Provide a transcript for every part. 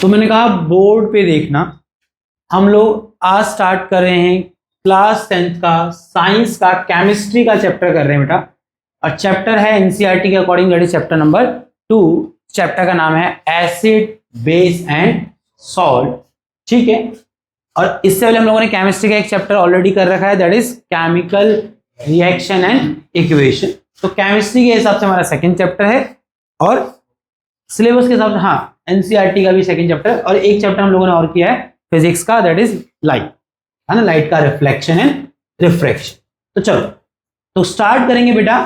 तो मैंने कहा बोर्ड पे देखना, हम लोग आज स्टार्ट कर रहे हैं क्लास 10th का साइंस का केमिस्ट्री का चैप्टर कर रहे हैं बेटा। और चैप्टर है एनसीईआरटी के according that is chapter number 2। Chapter का नाम है एसिड बेस एंड सॉल्ट, ठीक है। और इससे पहले हम लोगों ने केमिस्ट्री का एक चैप्टर ऑलरेडी कर रखा है that is chemical reaction and equation. तो केमिस्ट्री के हिसाब से हमारा सेकंड चैप्टर है और सिलेबस के हिसाब से हाँ एनसीईआरटी का भी सेकंड चैप्टर, और एक चैप्टर हम लोगों ने और किया है फिजिक्स का दैट इज लाइट, है ना, लाइट का रिफ्लेक्शन एंड रिफ्रैक्शन। तो चलो तो स्टार्ट करेंगे बेटा।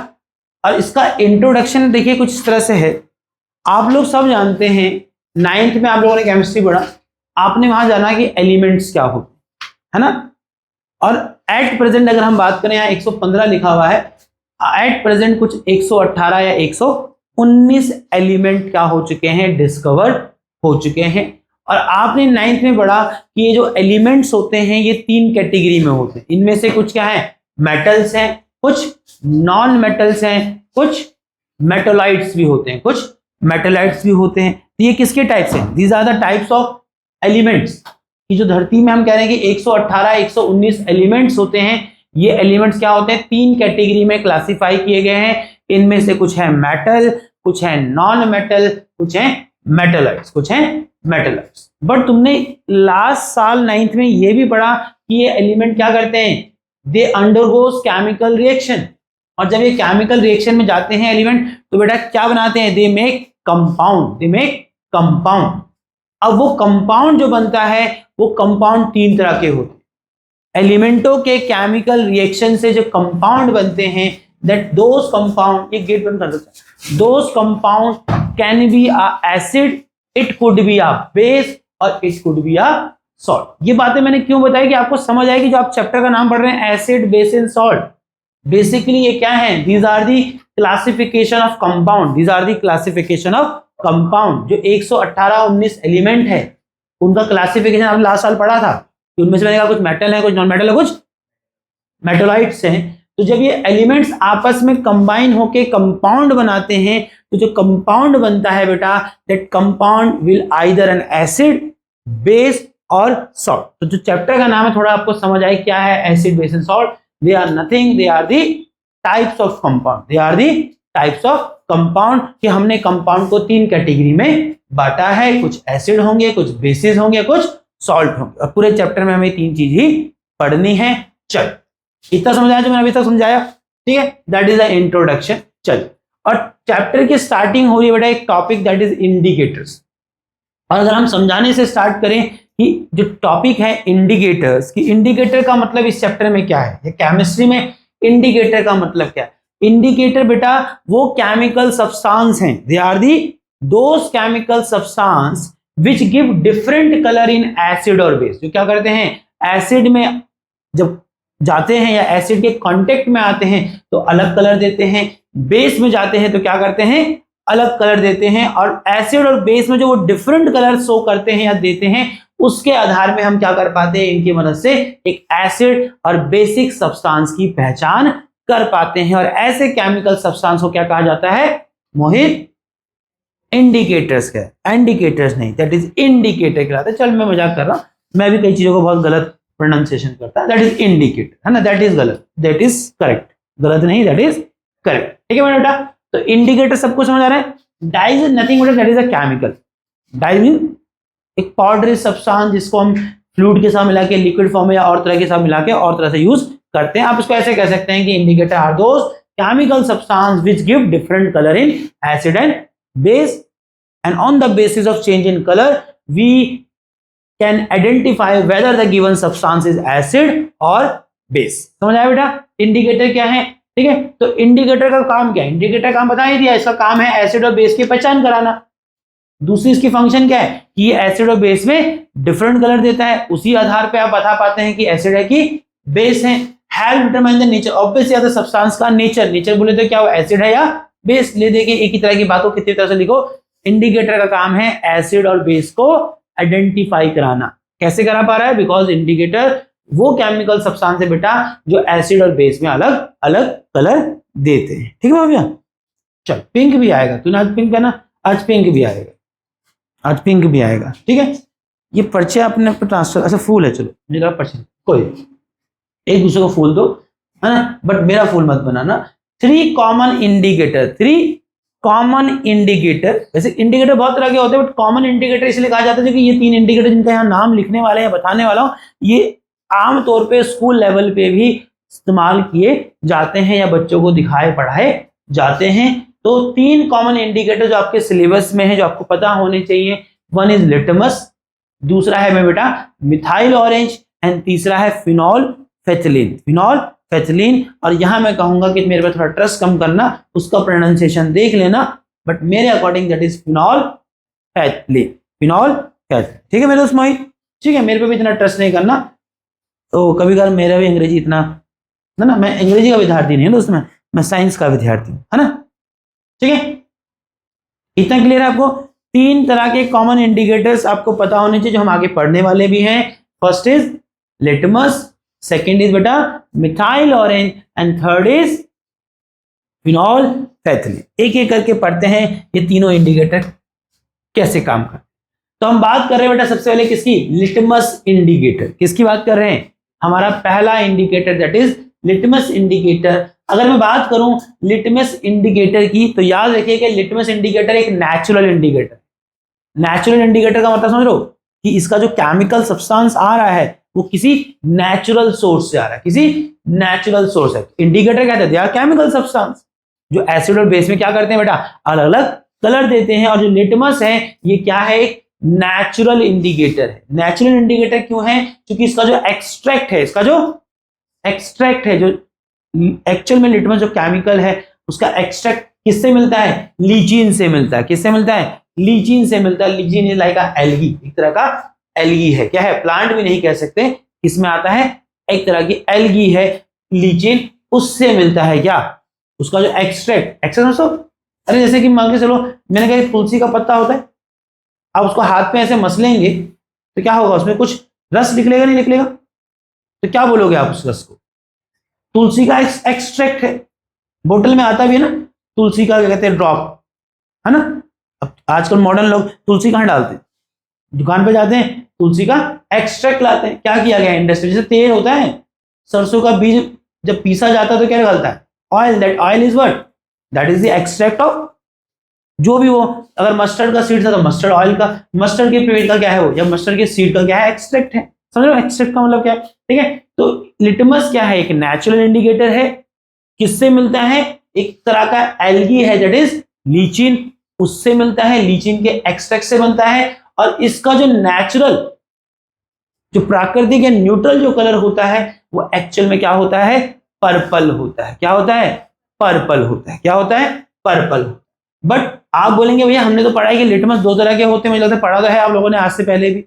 और इसका इंट्रोडक्शन देखिए कुछ इस तरह से है। आप लोग सब जानते हैं 9th में आप लोगों ने केमिस्ट्री पढ़ा, आपने वहां जाना कि एलिमेंट्स क्या होते है ना। और एट प्रेजेंट अगर हम बात करें यहाँ 115 लिखा हुआ है, एट प्रेजेंट कुछ 118 या 119 एलिमेंट क्या हो चुके हैं, डिस्कवर हो चुके हैं। और आपने 9th में पढ़ा कि ये जो एलिमेंट्स होते हैं ये 3 कैटेगरी में होते हैं। इनमें से कुछ क्या है, मेटल्स हैं, कुछ नॉन मेटल्स हैं, कुछ मेटोलाइट्स भी होते हैं, कुछ मेटोलाइट्स भी होते हैं। तो ये किसके टाइप्स हैं, these are the types of elements. कि जो धरती में हम कह रहे हैं कि 118 119 एलिमेंट्स होते हैं, ये एलिमेंट्स क्या होते हैं, 3 कैटेगरी में क्लासिफाई किए गए हैं। इनमें से कुछ है मेटल, कुछ है नॉन मेटल, कुछ है मेटलाइट्स, कुछ है मेटलाइट्स। बट तुमने लास्ट साल 9th में ये भी पढ़ा कि ये एलिमेंट क्या करते हैं, दे अंडरगोस केमिकल रिएक्शन। और जब ये केमिकल रिएक्शन में जाते हैं एलिमेंट तो बेटा क्या बनाते हैं, they make compound, they make compound. अब वो कंपाउंड जो बनता है वो कंपाउंड 3 तरह के होते हैं। एलिमेंटों के केमिकल रिएक्शन से जो कंपाउंड बनते हैं दैट दोज कंपाउंड, एक गेट बंद कर देते हैं, those compound can be a acid, it could be a base और it could be a salt. ये बातें मैंने क्यों बताई कि आपको समझ आएगी। जो आप चैप्टर का नाम पढ़ रहे हैं acid base and salt, basically ये क्या है, these are the classification of compound, these are the classification of compound. जो 118-19 एलिमेंट है उनका क्लासिफिकेशन आपने लास्ट साल पढ़ा था कि उनमें से मैंने कहा कुछ मेटल है, कुछ नॉन मेटल है, कुछ मेटोलाइट्स हैं। तो जब ये एलिमेंट्स आपस में कंबाइन होके कंपाउंड बनाते हैं तो जो कंपाउंड बनता है बेटा that compound will either an acid base और सॉल्ट। तो जो चैप्टर का नाम है थोड़ा आपको समझ आए क्या है acid base and salt. They are nothing, they are the types of compound, they are the types of compound. कि हमने कंपाउंड को 3 कैटेगरी में बांटा है, कुछ एसिड होंगे, कुछ बेसिस होंगे, कुछ सॉल्ट होंगे। और पूरे चैप्टर में हमें 3 चीज ही पढ़नी है। चल इतना समझ आया जो मैंने अभी तक समझाया, ठीक है, दैट इज द इंट्रोडक्शन। चल और चैप्टर की स्टार्टिंग हो रही है बेटा एक टॉपिक दैट इज इंडिकेटर्स। और अगर हम समझाने से स्टार्ट करें कि जो टॉपिक है इंडिकेटर्स, कि इंडिकेटर का मतलब इस चैप्टर में क्या है, केमिस्ट्री में इंडिकेटर का मतलब क्या है। इंडिकेटर बेटा वो केमिकल सब्सटेंस हैं, they are the those chemical substance which give different colour in acid और बेस। जो क्या करते हैं, एसिड में जब जाते हैं या एसिड के कांटेक्ट में आते हैं तो अलग कलर देते हैं, बेस में जाते हैं तो क्या करते हैं, अलग कलर देते हैं। और एसिड और बेस में जो वो डिफरेंट कलर शो करते हैं या देते हैं उसके आधार में हम क्या कर पाते हैं, इनकी मदद से एक एसिड और बेसिक सब्सटेंस की पहचान कर पाते हैं। और ऐसे केमिकल सब्सटेंस को क्या कहा जाता है मोहित, इंडिकेटर्स। का इंडिकेटर्स नहीं, दैट इज इंडिकेटर कहलाता है। चल मैं मजाक कर रहा हूं, मैं भी कई चीजों को बहुत गलत प्रोनाउंसिएशन करता है, दैट इज इंडिकेटर, है ना, दैट इज गलत, दैट इज करेक्ट, गलत नहीं, दैट इज करेक्ट, ठीक है मेरा बेटा। तो इंडिकेटर सबको समझ आ रहा है। Dyes is nothing but that is a chemical. Dyes mean एक पाउडरी सब्सटेंस जिसको हम फ्लूइड के साथ मिला के, लिक्विड फॉर्म में या और तरह के साथ मिला के और तरह से यूज करते हैं। आप इसको ऐसे कह सकते हैं कि indicator are those chemical substance which give different colour in acid and base, and on the basis of change in colour we can identify whether the given substance is acid और बेस। समझ आया बेटा indicator क्या है, ठीक है। तो indicator का काम क्या है, इंडिकेटर काम बता ही दिया, इसका काम है एसिड और बेस की पहचान कराना। दूसरी इसकी फंक्शन क्या है कि ये एसिड और बेस में डिफरेंट कलर देता है, उसी आधार पे आप बता पाते हैं कि एसिड है कि बेस है। Help determine the nature, obviously या तो सब्सटेंस का नेचर, नेचर बोले तो क्या वो एसिड है या बेस। ले देखिए एक ही तरह की बात को कितनी तरह से लिखो। इंडिकेटर का काम है एसिड और बेस को आइडेंटिफाई कराना। कैसे करा पा रहा है, बिकॉज इंडिकेटर वो केमिकल सब्सटेंस है बेटा जो एसिड और बेस में अलग अलग कलर देते हैं, ठीक है भैया। चल पिंक भी आएगा, तूने आज पिंक है ना, आज पिंक भी आएगा। आज पिंक भी आएगा, ठीक है। ये पर्चे अपने पे ट्रांसफर, अच्छा फूल है, चलो मुझे लगा पर्चे, कोई एक दूसरे को फूल दो, है ना, बट मेरा फूल मत बनाना। 3 कॉमन इंडिकेटर, 3 कॉमन इंडिकेटर, वैसे इंडिकेटर बहुत तरह के होते हैं, बट कॉमन इंडिकेटर इसलिए कहा जाता है कि ये 3 इंडिकेटर जिनका यहाँ नाम लिखने वाले हैं, बताने वाला हूँ, ये आमतौर पे स्कूल लेवल पे भी इस्तेमाल किए जाते हैं या बच्चों को दिखाए पढ़ाए जाते हैं। तो 3 कॉमन इंडिकेटर जो आपके सिलेबस में है, जो आपको पता होने चाहिए, वन इज लिटमस, दूसरा है बेटा मिथाइल ऑरेंज, एंड तीसरा है फिनॉल फेथिलीन, फिनॉल फेथिलीन। और यहां मैं कहूंगा कि मेरे पे थोड़ा ट्रस्ट कम करना, उसका प्रोनाउंसिएशन देख लेना, बट मेरे according that is phenolphthalein, phenolphthalein, ठीक है मेरे दोस्त मोहित, ठीक है। मेरे पे भी इतना ट्रस्ट नहीं करना, तो कभी कभार मेरा भी अंग्रेजी इतना ना, मैं अंग्रेजी का विद्यार्थी नहीं है दोस्त, मैं साइंस का विद्यार्थी हूं, है ना, ठीक है। इतना क्लियर है आपको? 3 तरह के कॉमन इंडिकेटर्स आपको पता होने चाहिए, जो हम आगे पढ़ने वाले भी हैं। First is litmus, second is बेटा methyl orange, and third is phenolphthalein. एक एक करके पढ़ते हैं ये तीनों इंडिकेटर कैसे काम करते हैं। तो हम बात कर रहे हैं बेटा सबसे पहले किसकी? Litmus indicator. किसकी बात कर रहे हैं? हमारा पहला indicator that is litmus indicator. अगर मैं बात करूं लिटमस इंडिकेटर की, तो याद रखिए कि लिटमस इंडिकेटर एक नेचुरल इंडिकेटर, नेचुरल इंडिकेटर का मतलब समझ लो कि इसका जो केमिकल सब्सटेंस आ रहा है वो किसी नेचुरल सोर्स से आ रहा है, किसी नेचुरल सोर्स है। इंडिकेटर क्या कहते हैं? केमिकल सब्सटेंस जो एसिड और बेस में क्या करते हैं बेटा? अलग अलग कलर देते हैं। और जो लिटमस है ये क्या है? एक नेचुरल इंडिकेटर है। नेचुरल इंडिकेटर क्यों है? क्योंकि इसका जो एक्सट्रैक्ट है, इसका जो एक्सट्रैक्ट है, जो एक्चुअल में लिटमस जो केमिकल है उसका एक्सट्रैक्ट किससे मिलता है? लीचिन से मिलता है। किससे मिलता है? लीचिन से मिलता है। लीचिन इज लाइक एल्गी, एक तरह का एल्गी है। क्या है? प्लांट भी नहीं कह सकते, इसमें आता है एक तरह की एल्गी है, लीचिन, उससे मिलता है क्या? उसका जो एक्सट्रैक्ट, अरे जैसे कि मान के चलो मैंने कहा तुलसी का पत्ता होता है, आप उसको हाथ पे ऐसे मसलेंगे तो क्या होगा? उसमें कुछ रस निकलेगा, नहीं निकलेगा? तो क्या बोलोगे आप उस रस को? तुलसी का एक्सट्रैक्ट है। बोतल में आता भी है ना तुलसी का, क्या कहते हैं, ड्रॉप, है ना। अब आजकल मॉडर्न लोग तुलसी कहां डालते हैं? दुकान पे जाते हैं, तुलसी का एक्सट्रैक्ट लाते हैं। क्या किया गया इंडस्ट्री, जैसे तेल होता है, सरसों का बीज जब पीसा जाता है तो क्या निकलता है? Oil. That oil is what? That is the extract of जो भी वो। अगर मस्टर्ड का सीड था तो मस्टर्ड ऑयल का, मस्टर्ड के पेड़ का क्या है वो, या मस्टर्ड के सीड का क्या है? एक्सट्रैक्ट है। समझ लो एक्सट्रैक्ट का मतलब क्या है, ठीक है। तो लिटमस क्या है? एक नेचुरल इंडिकेटर है। किससे मिलता है? एक तरह का एल्गी है दैट इज लीचिन, उससे मिलता है, लीचिन के एक्सट्रैक्ट से बनता है। और इसका जो नेचुरल, जो प्राकृतिक या न्यूट्रल जो कलर होता है वो एक्चुअल में क्या होता है? पर्पल होता है। क्या होता है? पर्पल होता है। क्या होता है? पर्पल। बट आप बोलेंगे भैया हमने तो पढ़ा है कि लिटमस 2 तरह के होते हैं, मुझे लगता है पढ़ा तो है आप लोगों ने आज से पहले भी,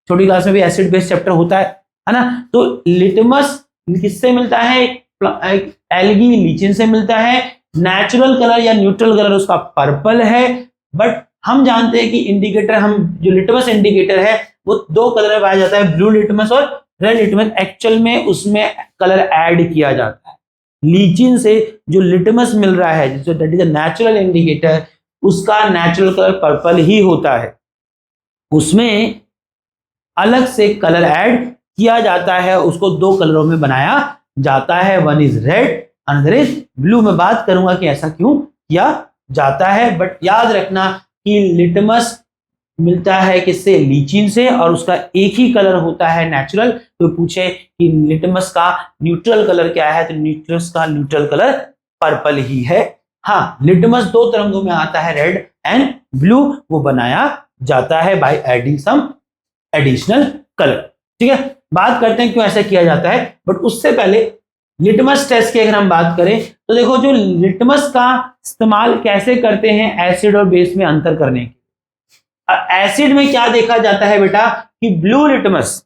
छोटी क्लास में भी एसिड बेस चैप्टर होता है ना। तो लिटमस किससे मिलता है? एल्गी, लीचिन से मिलता है। नेचुरल कलर या न्यूट्रल कलर उसका पर्पल है। बट हम जानते हैं कि इंडिकेटर, हम जो लिटमस इंडिकेटर है वो 2 कलर में पाया जाता है, ब्लू लिटमस और रेड लिटमस। एक्चुअल में उसमें कलर ऐड किया जाता है। लीचिन से जो लिटमस मिल रहा है, जो that is a natural indicator, उसका नेचुरल कलर पर्पल ही होता है। उसमें अलग से कलर ऐड किया जाता है, उसको 2 कलरों में बनाया जाता है। One is red, another is blue. मैं बात करूंगा कि ऐसा क्यों किया जाता है। बट याद रखना कि लिटमस मिलता है किससे? लीचिन से, और उसका एक ही कलर होता है नेचुरल। तो पूछे कि लिटमस का न्यूट्रल कलर क्या है, तो लिटमस का न्यूट्रल कलर पर्पल ही है। हाँ, लिटमस 2 रंगों में आता है, रेड एंड ब्लू, वो बनाया जाता है by adding some additional colour, ठीक है। बात करते हैं क्यों ऐसा किया जाता है, बट उससे पहले लिटमस टेस्ट की अगर हम बात करें तो देखो, जो लिटमस का इस्तेमाल कैसे करते हैं एसिड और बेस में अंतर करने के। एसिड में क्या देखा जाता है बेटा कि ब्लू लिटमस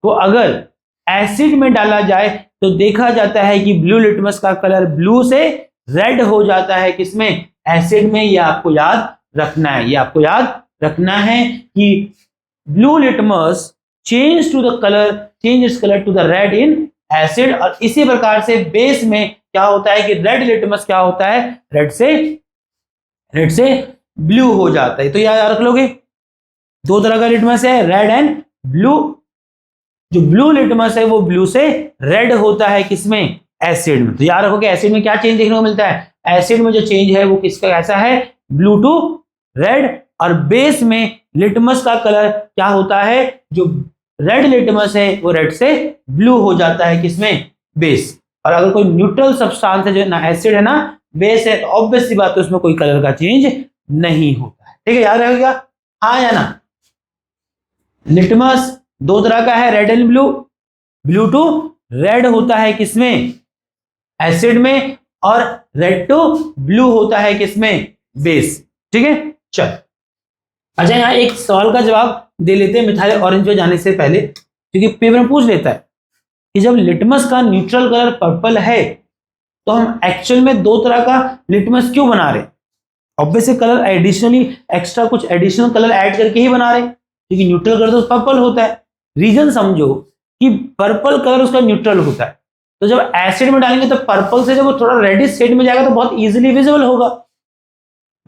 को अगर एसिड में डाला जाए तो देखा जाता है कि ब्लू लिटमस का कलर ब्लू से रेड हो जाता है। किसमें? एसिड में। ये आपको याद रखना है, ये आपको याद रखना है कि blue litmus change to the colour, change its colour to the red in acid. और इसी प्रकार से बेस में क्या होता है कि रेड लिटमस क्या होता है? रेड से ब्लू हो जाता है। तो याद रख लोगे दो तरह का लिटमस है, रेड एंड ब्लू। जो ब्लू लिटमस है वो ब्लू से रेड होता है किसमें, एसिड में। तो याद रखो कि एसिड में क्या चेंज देखने को मिलता है, एसिड में जो चेंज है वो किसका कैसा है, ब्लू टू रेड। और बेस में लिटमस का कलर क्या होता है, जो रेड लिटमस है वो रेड से ब्लू हो जाता है किसमें, बेस। और अगर कोई न्यूट्रल सब्सटेंस है जो ना एसिड है ना बेस है, तो ऑब्वियस सी बात है उसमें कोई कलर का चेंज नहीं होता है। ठीक है, याद रहेगा, हाँ या ना। लिटमस दो तरह का है, red and blue. Blue to red होता है किसमें, एसिड में, और रेड टू ब्लू होता है किसमें, बेस। ठीक है, चल अच्छा यहाँ एक सवाल का जवाब दे लेते हैं मिथाइल ऑरेंज पे जाने से पहले, क्योंकि पेपर में पूछ लेता है कि जब लिटमस का न्यूट्रल कलर पर्पल है तो हम एक्चुअल में दो तरह का लिटमस क्यों बना रहे हैं। ऑब्वियसली कलर एडिशनली एक्स्ट्रा कुछ एडिशनल कलर ऐड करके ही बना रहे हैं, क्योंकि न्यूट्रल कलर तो पर्पल होता है। रीजन समझो कि पर्पल कलर उसका न्यूट्रल होता है, तो जब एसिड में डालेंगे तो पर्पल से जब वो थोड़ा रेडिश शेड में जाएगा तो बहुत इजीली विजिबल होगा।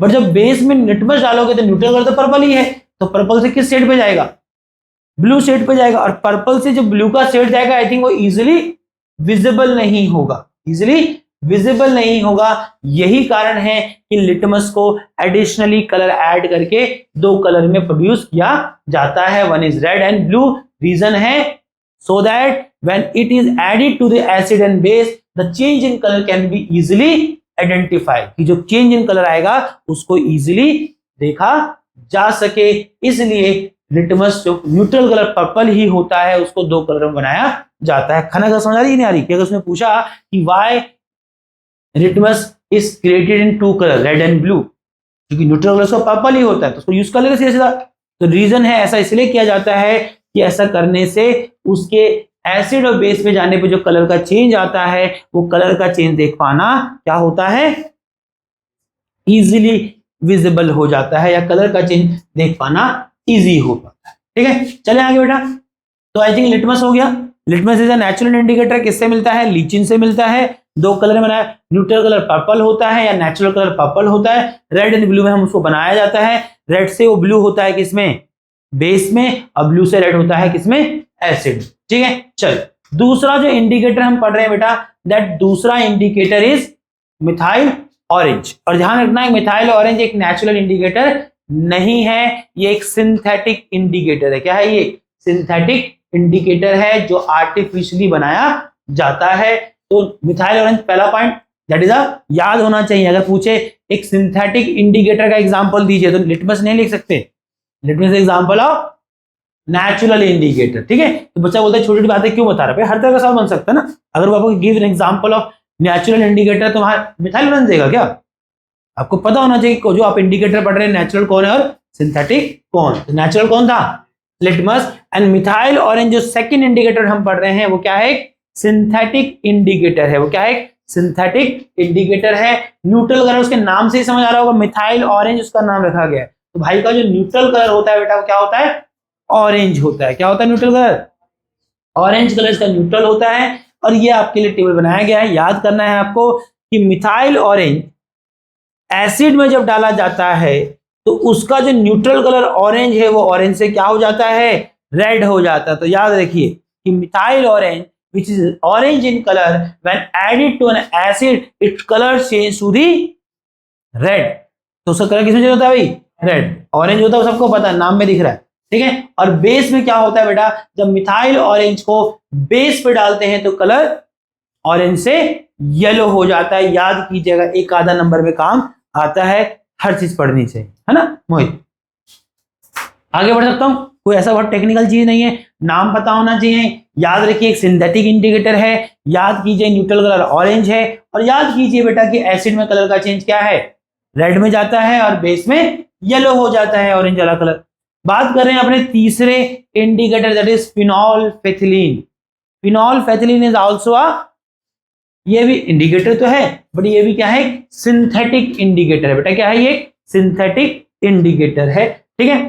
बट जब बेस में लिटमस डालोगे तो न्यूट्रल कलर तो पर्पल ही है, तो पर्पल से किस शेड पे जाएगा, ब्लू शेड पे जाएगा। और पर्पल से जो ब्लू का शेड जाएगा आई थिंक वो इजीली विजिबल नहीं होगा, इजीली विजिबल नहीं होगा। यही कारण है कि लिटमस को एडिशनली कलर ऐड करके दो कलर में प्रोड्यूस किया जाता है, one is red and blue. Reason है so that when it is added to the acid and base the change in color can be easily identified, कि जो चेंज इन कलर आएगा उसको इजीली देखा जा सके। इसलिए लिटमस जो न्यूट्रल कलर पर्पल ही होता है उसको दो कलर में बनाया जाता है। खाना का समझ आ रही नहीं आ रही, अगर उसने पूछा कि why litmus is created in two colour red and blue, क्योंकि न्यूट्रल कलर उसका पर्पल ही होता है तो उसको यूज कर लेगा सीधा सीधा। तो रीजन है ऐसा इसलिए किया जाता है कि ऐसा करने से उसके एसिड और बेस पे जाने पे जो कलर का चेंज आता है वो कलर का चेंज देख पाना क्या होता है, इजीली विजिबल हो जाता है, या कलर का चेंज देख पाना इजी हो पाता है। ठीक है, चले आगे बेटा। तो आई थिंक लिटमस हो गया। Litmus is a natural indicator, किससे मिलता है, लीचिन से मिलता है। दो कलर में बनाया, न्यूट्रल कलर पर्पल होता है या नेचुरल कलर पर्पल होता है। रेड एंड ब्लू में हम उसको बनाया जाता है। रेड से वो ब्लू होता है किसमें, बेस में, और ब्लू से रेड होता है किसमें, एसिड। ठीक है, चल दूसरा जो इंडिकेटर हम पढ़ रहे हैं बेटा, दैट दूसरा इंडिकेटर इज मिथाइल ऑरेंज। और ध्यान रखना है मिथाइल ऑरेंज एक नेचुरल इंडिकेटर नहीं है, ये एक सिंथेटिक इंडिकेटर है। क्या है ये, सिंथेटिक इंडिकेटर है जो आर्टिफिशियली बनाया जाता है। तो मिथाइल ऑरेंज पहला पॉइंट दैट इज याद होना चाहिए। अगर पूछे एक सिंथेटिक इंडिकेटर का एग्जांपल दीजिए तो लिटमस नहीं लिख सकते, litmus example of natural indicator. ठीक है, तो बच्चा बोलता है छोटी छोटी बातें क्यों बता रहा है, हर तरह का सवाल बन सकता है ना। अगर वो आपको give an example of natural indicator तो वहां मिथाइल ऑरेंज देगा क्या, आपको पता होना चाहिए जो आप इंडिकेटर पढ़ रहे हैं नेचुरल कौन है और सिंथेटिक कौन। तो नेचुरल कौन था, लिटमस। एंड मिथाइल ऑरेंज जो सेकंड इंडिकेटर हम पढ़ रहे हैं वो क्या है, सिंथेटिक इंडिकेटर है। वो क्या है, सिंथेटिक इंडिकेटर है। न्यूट्रल कलर उसके नाम से ही समझ आ रहा होगा, मिथाइल ऑरेंज उसका नाम रखा गया है। तो भाई का जो न्यूट्रल कलर होता है बेटा वो क्या होता है, ऑरेंज होता है। क्या होता है न्यूट्रल कलर, ऑरेंज कलर इसका न्यूट्रल होता है। और ये आपके लिए टेबल बनाया गया है, याद करना है आपको कि मिथाइल ऑरेंज एसिड में जब डाला जाता है तो उसका जो न्यूट्रल कलर ऑरेंज है वो ऑरेंज से क्या हो जाता है, रेड हो जाता है। तो याद रखिए कि methyl orange which is orange in color when added to an acid its color change to the red। तो उसका कलर किसमें चेंज होता है भाई, रेड। ऑरेंज होता है सबको पता है, नाम में दिख रहा है। ठीक है, और बेस में क्या होता है बेटा, जब मिथाइल ऑरेंज को बेस पे डालते हैं तो कलर ऑरेंज से येलो हो जाता है। याद कीजिएगा, एक आधा नंबर में काम आता है, हर चीज पढ़नी चाहिए, है ना मोहित। आगे बढ़ सकता हूं, कोई ऐसा बहुत टेक्निकल चीज नहीं है, नाम पता होना चाहिए। याद रखिए एक सिंथेटिक इंडिकेटर है, याद कीजिए न्यूट्रल कलर ऑरेंज है, और याद कीजिए बेटा कि एसिड में कलर का चेंज क्या है, रेड में जाता है और बेस में येलो हो जाता है, ऑरेंज वाला कलर। बात कर रहे हैं अपने तीसरे indicator that is phenolphthalein. Phenolphthalein is also ये भी इंडिकेटर तो है बट ये भी क्या है, सिंथेटिक इंडिकेटर है बेटा। क्या है, ये सिंथेटिक इंडिकेटर है। ठीक है,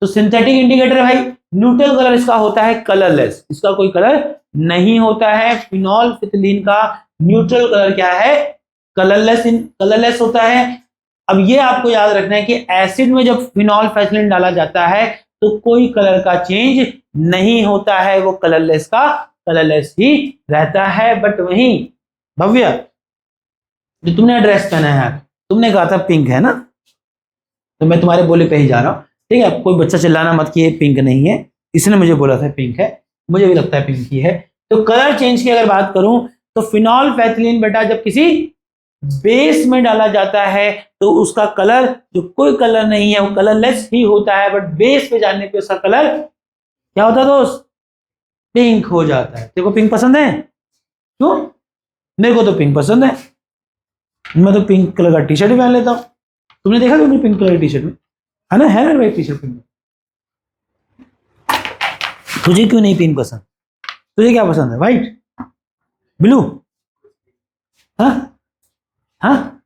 तो सिंथेटिक इंडिकेटर भाई न्यूट्रल कलर इसका होता है कलरलेस, इसका कोई कलर नहीं होता है। फिनोल्फेथिलीन का न्यूट्रल कलर क्या है, कलरलेस होता है। अब ये आपको याद रखना है कि एसिड में जब फिनोल्फेथिलीन डाला जाता है तो कोई कलर का चेंज नहीं होता है, वो कलरलेस का कलरलेस ही रहता है। बट वहीं भव्य, जो तुमने ड्रेस पहना है, तुमने कहा था पिंक है ना, तो मैं तुम्हारे बोले पे ही जा रहा हूँ, ठीक है। कोई बच्चा चिल्लाना मत कि ये पिंक नहीं है, इसने मुझे बोला था पिंक है, मुझे भी लगता है पिंक ही है। तो कलर चेंज की अगर बात करूं तो फिनोल्फेथिलीन बेटा जब किसी बेस में डाला जाता है तो उसका कलर जो कोई कलर नहीं है वो कलरलेस ही होता है, बट बेस पे जाने पे उसका कलर क्या होता है दोस्त, पिंक हो जाता है। देखो पिंक पसंद है, क्यों? मेरे को तो पिंक पसंद है, मैं तो पिंक कलर का टी शर्ट भी पहन लेता हूं। तुमने देखा तुमने पिंक कलर की टी शर्ट में है ना, है ना भाई टी शर्ट पिंक। तुझे क्यों नहीं पिंक पसंद? तुझे क्या पसंद है, व्हाइट, ब्लू? हाँ हाँ,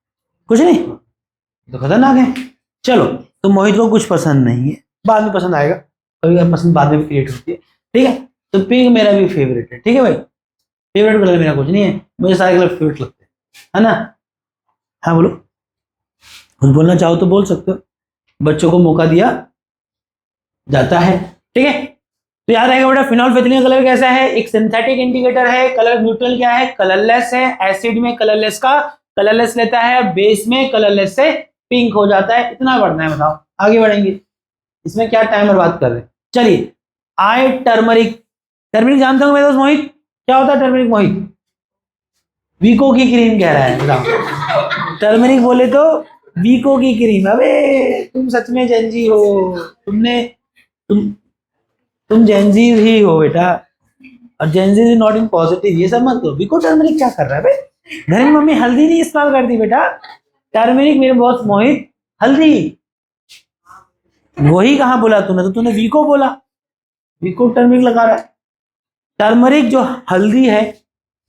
कुछ नहीं तो खतरनाक है। चलो, तो मोहित को कुछ पसंद नहीं है, बाद में पसंद आएगा, कभी कभी पसंद बाद में भी क्रिएट होती है, ठीक है। तो पिंक मेरा भी फेवरेट है, ठीक है भाई। फेवरेट कलर मेरा कुछ नहीं है, मुझे सारे कलर फेवरेट लगते हैं, है ना। हाँ बोलो, कुछ बोलना चाहो तो बोल सकते हो, बच्चों को मौका दिया जाता है, ठीक है। तो याद रहेगा बेटा, फिनोल्फेथिलीन कलर कैसा है, एक सिंथेटिक इंडिकेटर है, कलर न्यूट्रल क्या है, कलरलेस है। एसिड में कलरलेस का कलरलेस लेता है, बेस में कलरलेस से पिंक हो जाता है। इतना बढ़ना है, बताओ आगे बढ़ेंगे, इसमें क्या टाइम बर्बाद कर रहे हैं। चलिए, आए टर्मरिक। टर्मरिक जानते हो मेरे दोस्त मोहित, क्या होता है टर्मरिक मोहित? वीको की क्रीम कह रहा है, बताओ। टर्मरिक बोले तो वीको की क्रीम। अबे तुम सच में जेनजी हो, तुम जेनजी ही हो बेटा, और Gen Z is not in positive, ये सब मत करो। वीको टर्मरिक क्या कर रहा है बे? घर में मम्मी हल्दी नहीं इस्तेमाल करती बेटा, टर्मरिक मेरे बॉस मोहित हल्दी, वही कहां बोला तूने, तो तूने वीको बोला, वीको टर्मरिक लगा रहा है। टर्मरिक जो हल्दी है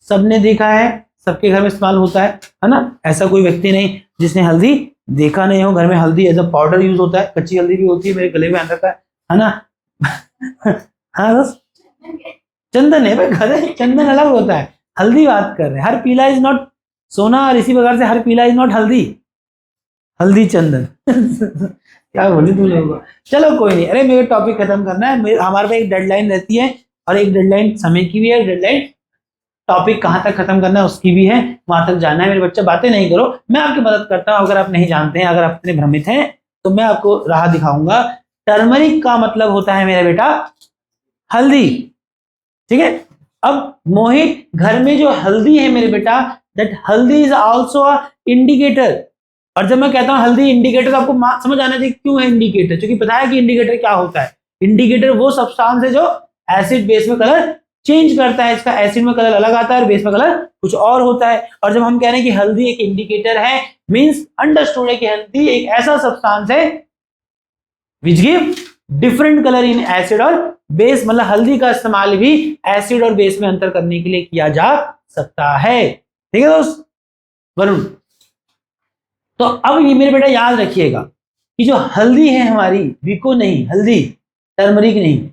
सबने देखा है, सबके घर में इस्तेमाल होता है ना। ऐसा कोई व्यक्ति नहीं जिसने हल्दी देखा नहीं हो। घर में हल्दी एज अ पाउडर यूज होता है, कच्ची हल्दी भी होती है, मेरे गले में आ रखा है ना। हाँ बस चंदन है भाई, घर है, चंदन अलग होता है, हल्दी बात कर रहे हैं। हर पीला इज नॉट सोना, और इसी प्रकार से हर पीला इज नॉट हल्दी, हल्दी चंदन। क्या बोली तुम लोगों को। चलो कोई नहीं, अरे मेरे टॉपिक खत्म करना है, हमारे पे एक डेडलाइन रहती है, और एक डेडलाइन समय की भी है, डेडलाइन टॉपिक कहाँ तक खत्म करना है उसकी भी है, वहां तक जाना है। मेरे बच्चे बातें नहीं करो, मैं आपकी मदद करता हूँ। अगर आप नहीं जानते हैं, अगर आप इतने भ्रमित हैं, तो मैं आपको राह दिखाऊंगा। टर्मरिक का मतलब होता है मेरा बेटा हल्दी, ठीक है। अब मोहित, घर में जो हल्दी है मेरे बेटा, दैट हल्दी इज आल्सो अ इंडिकेटर। और जब मैं कहता हूं हल्दी इंडिकेटर, तो आपको समझ आना चाहिए क्यों है इंडिकेटर, क्योंकि पता है कि इंडिकेटर क्या होता है। इंडिकेटर वो सब्सटेंस है जो एसिड बेस में कलर चेंज करता है। इसका एसिड में कलर अलग आता है और बेस में कलर कुछ और होता है। और जब हम कह रहे हैं कि हल्दी एक इंडिकेटर है, मींस अंडरस्टूड है कि हल्दी एक ऐसा सब्सटेंस है विच give different colour in acid और बेस। मतलब हल्दी का इस्तेमाल भी एसिड और बेस में अंतर करने के लिए किया जा सकता है, ठीक है दोस्त। वरुण, तो अब ये मेरे बेटा याद रखिएगा कि जो हल्दी है हमारी, वीको नहीं, हल्दी, टर्मरिक नहीं,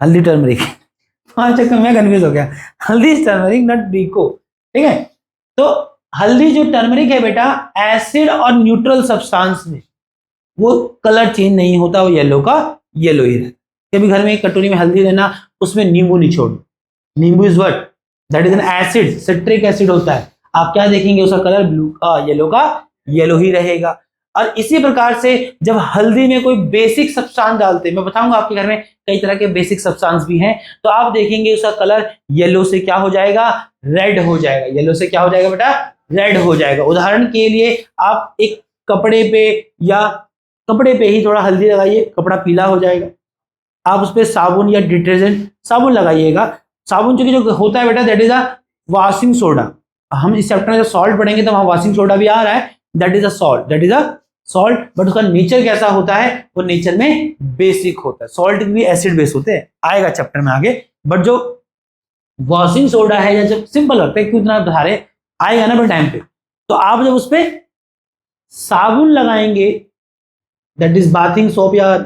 हल्दी टर्मरिक। पांच चक्कर में कन्फ्यूज हो गया, हल्दी टर्मरिक नॉट वीको, ठीक है। तो हल्दी जो टर्मरिक है बेटा, एसिड और न्यूट्रल सब्सटेंस में वो कलर चेंज नहीं होता, वो येलो का येलो ही रहता। कभी घर में एक कटोरी में हल्दी लेना, उसमें नींबू निचोड़, नींबू is what, that is an acid, citric acid होता है। आप क्या देखेंगे, उसका कलर ब्लू का येलो ही रहेगा। और इसी प्रकार से जब हल्दी में कोई बेसिक सब्सटेंस डालते हैं, मैं बताऊंगा आपके घर में कई तरह के बेसिक सब्सटेंस भी हैं, तो आप देखेंगे उसका कलर येलो से क्या हो जाएगा, रेड हो जाएगा। येलो से क्या हो जाएगा बेटा, रेड हो जाएगा। उदाहरण के लिए आप एक कपड़े पे ही थोड़ा हल्दी लगाइए, कपड़ा पीला हो जाएगा। आप उस पर साबुन या डिटर्जेंट साबुन लगाइएगा, साबुन चूंकि जो होता है बेटा that is a washing soda. हम इस चैप्टर में जब सॉल्ट पढ़ेंगे तो वहां वॉशिंग सोडा भी आ रहा है, that is a salt, but उसका नेचर कैसा होता है, वो नेचर में बेसिक होता है। सॉल्ट भी एसिड बेस होते हैं, आएगा चैप्टर में आगे। बट जो वॉशिंग सोडा है, या जब सिंपल लगता है क्यों इतना बता रहे, आएगा ना टाइम पे, तो आप जब उस पर साबुन लगाएंगे, दैट इज बाथिंग सोप या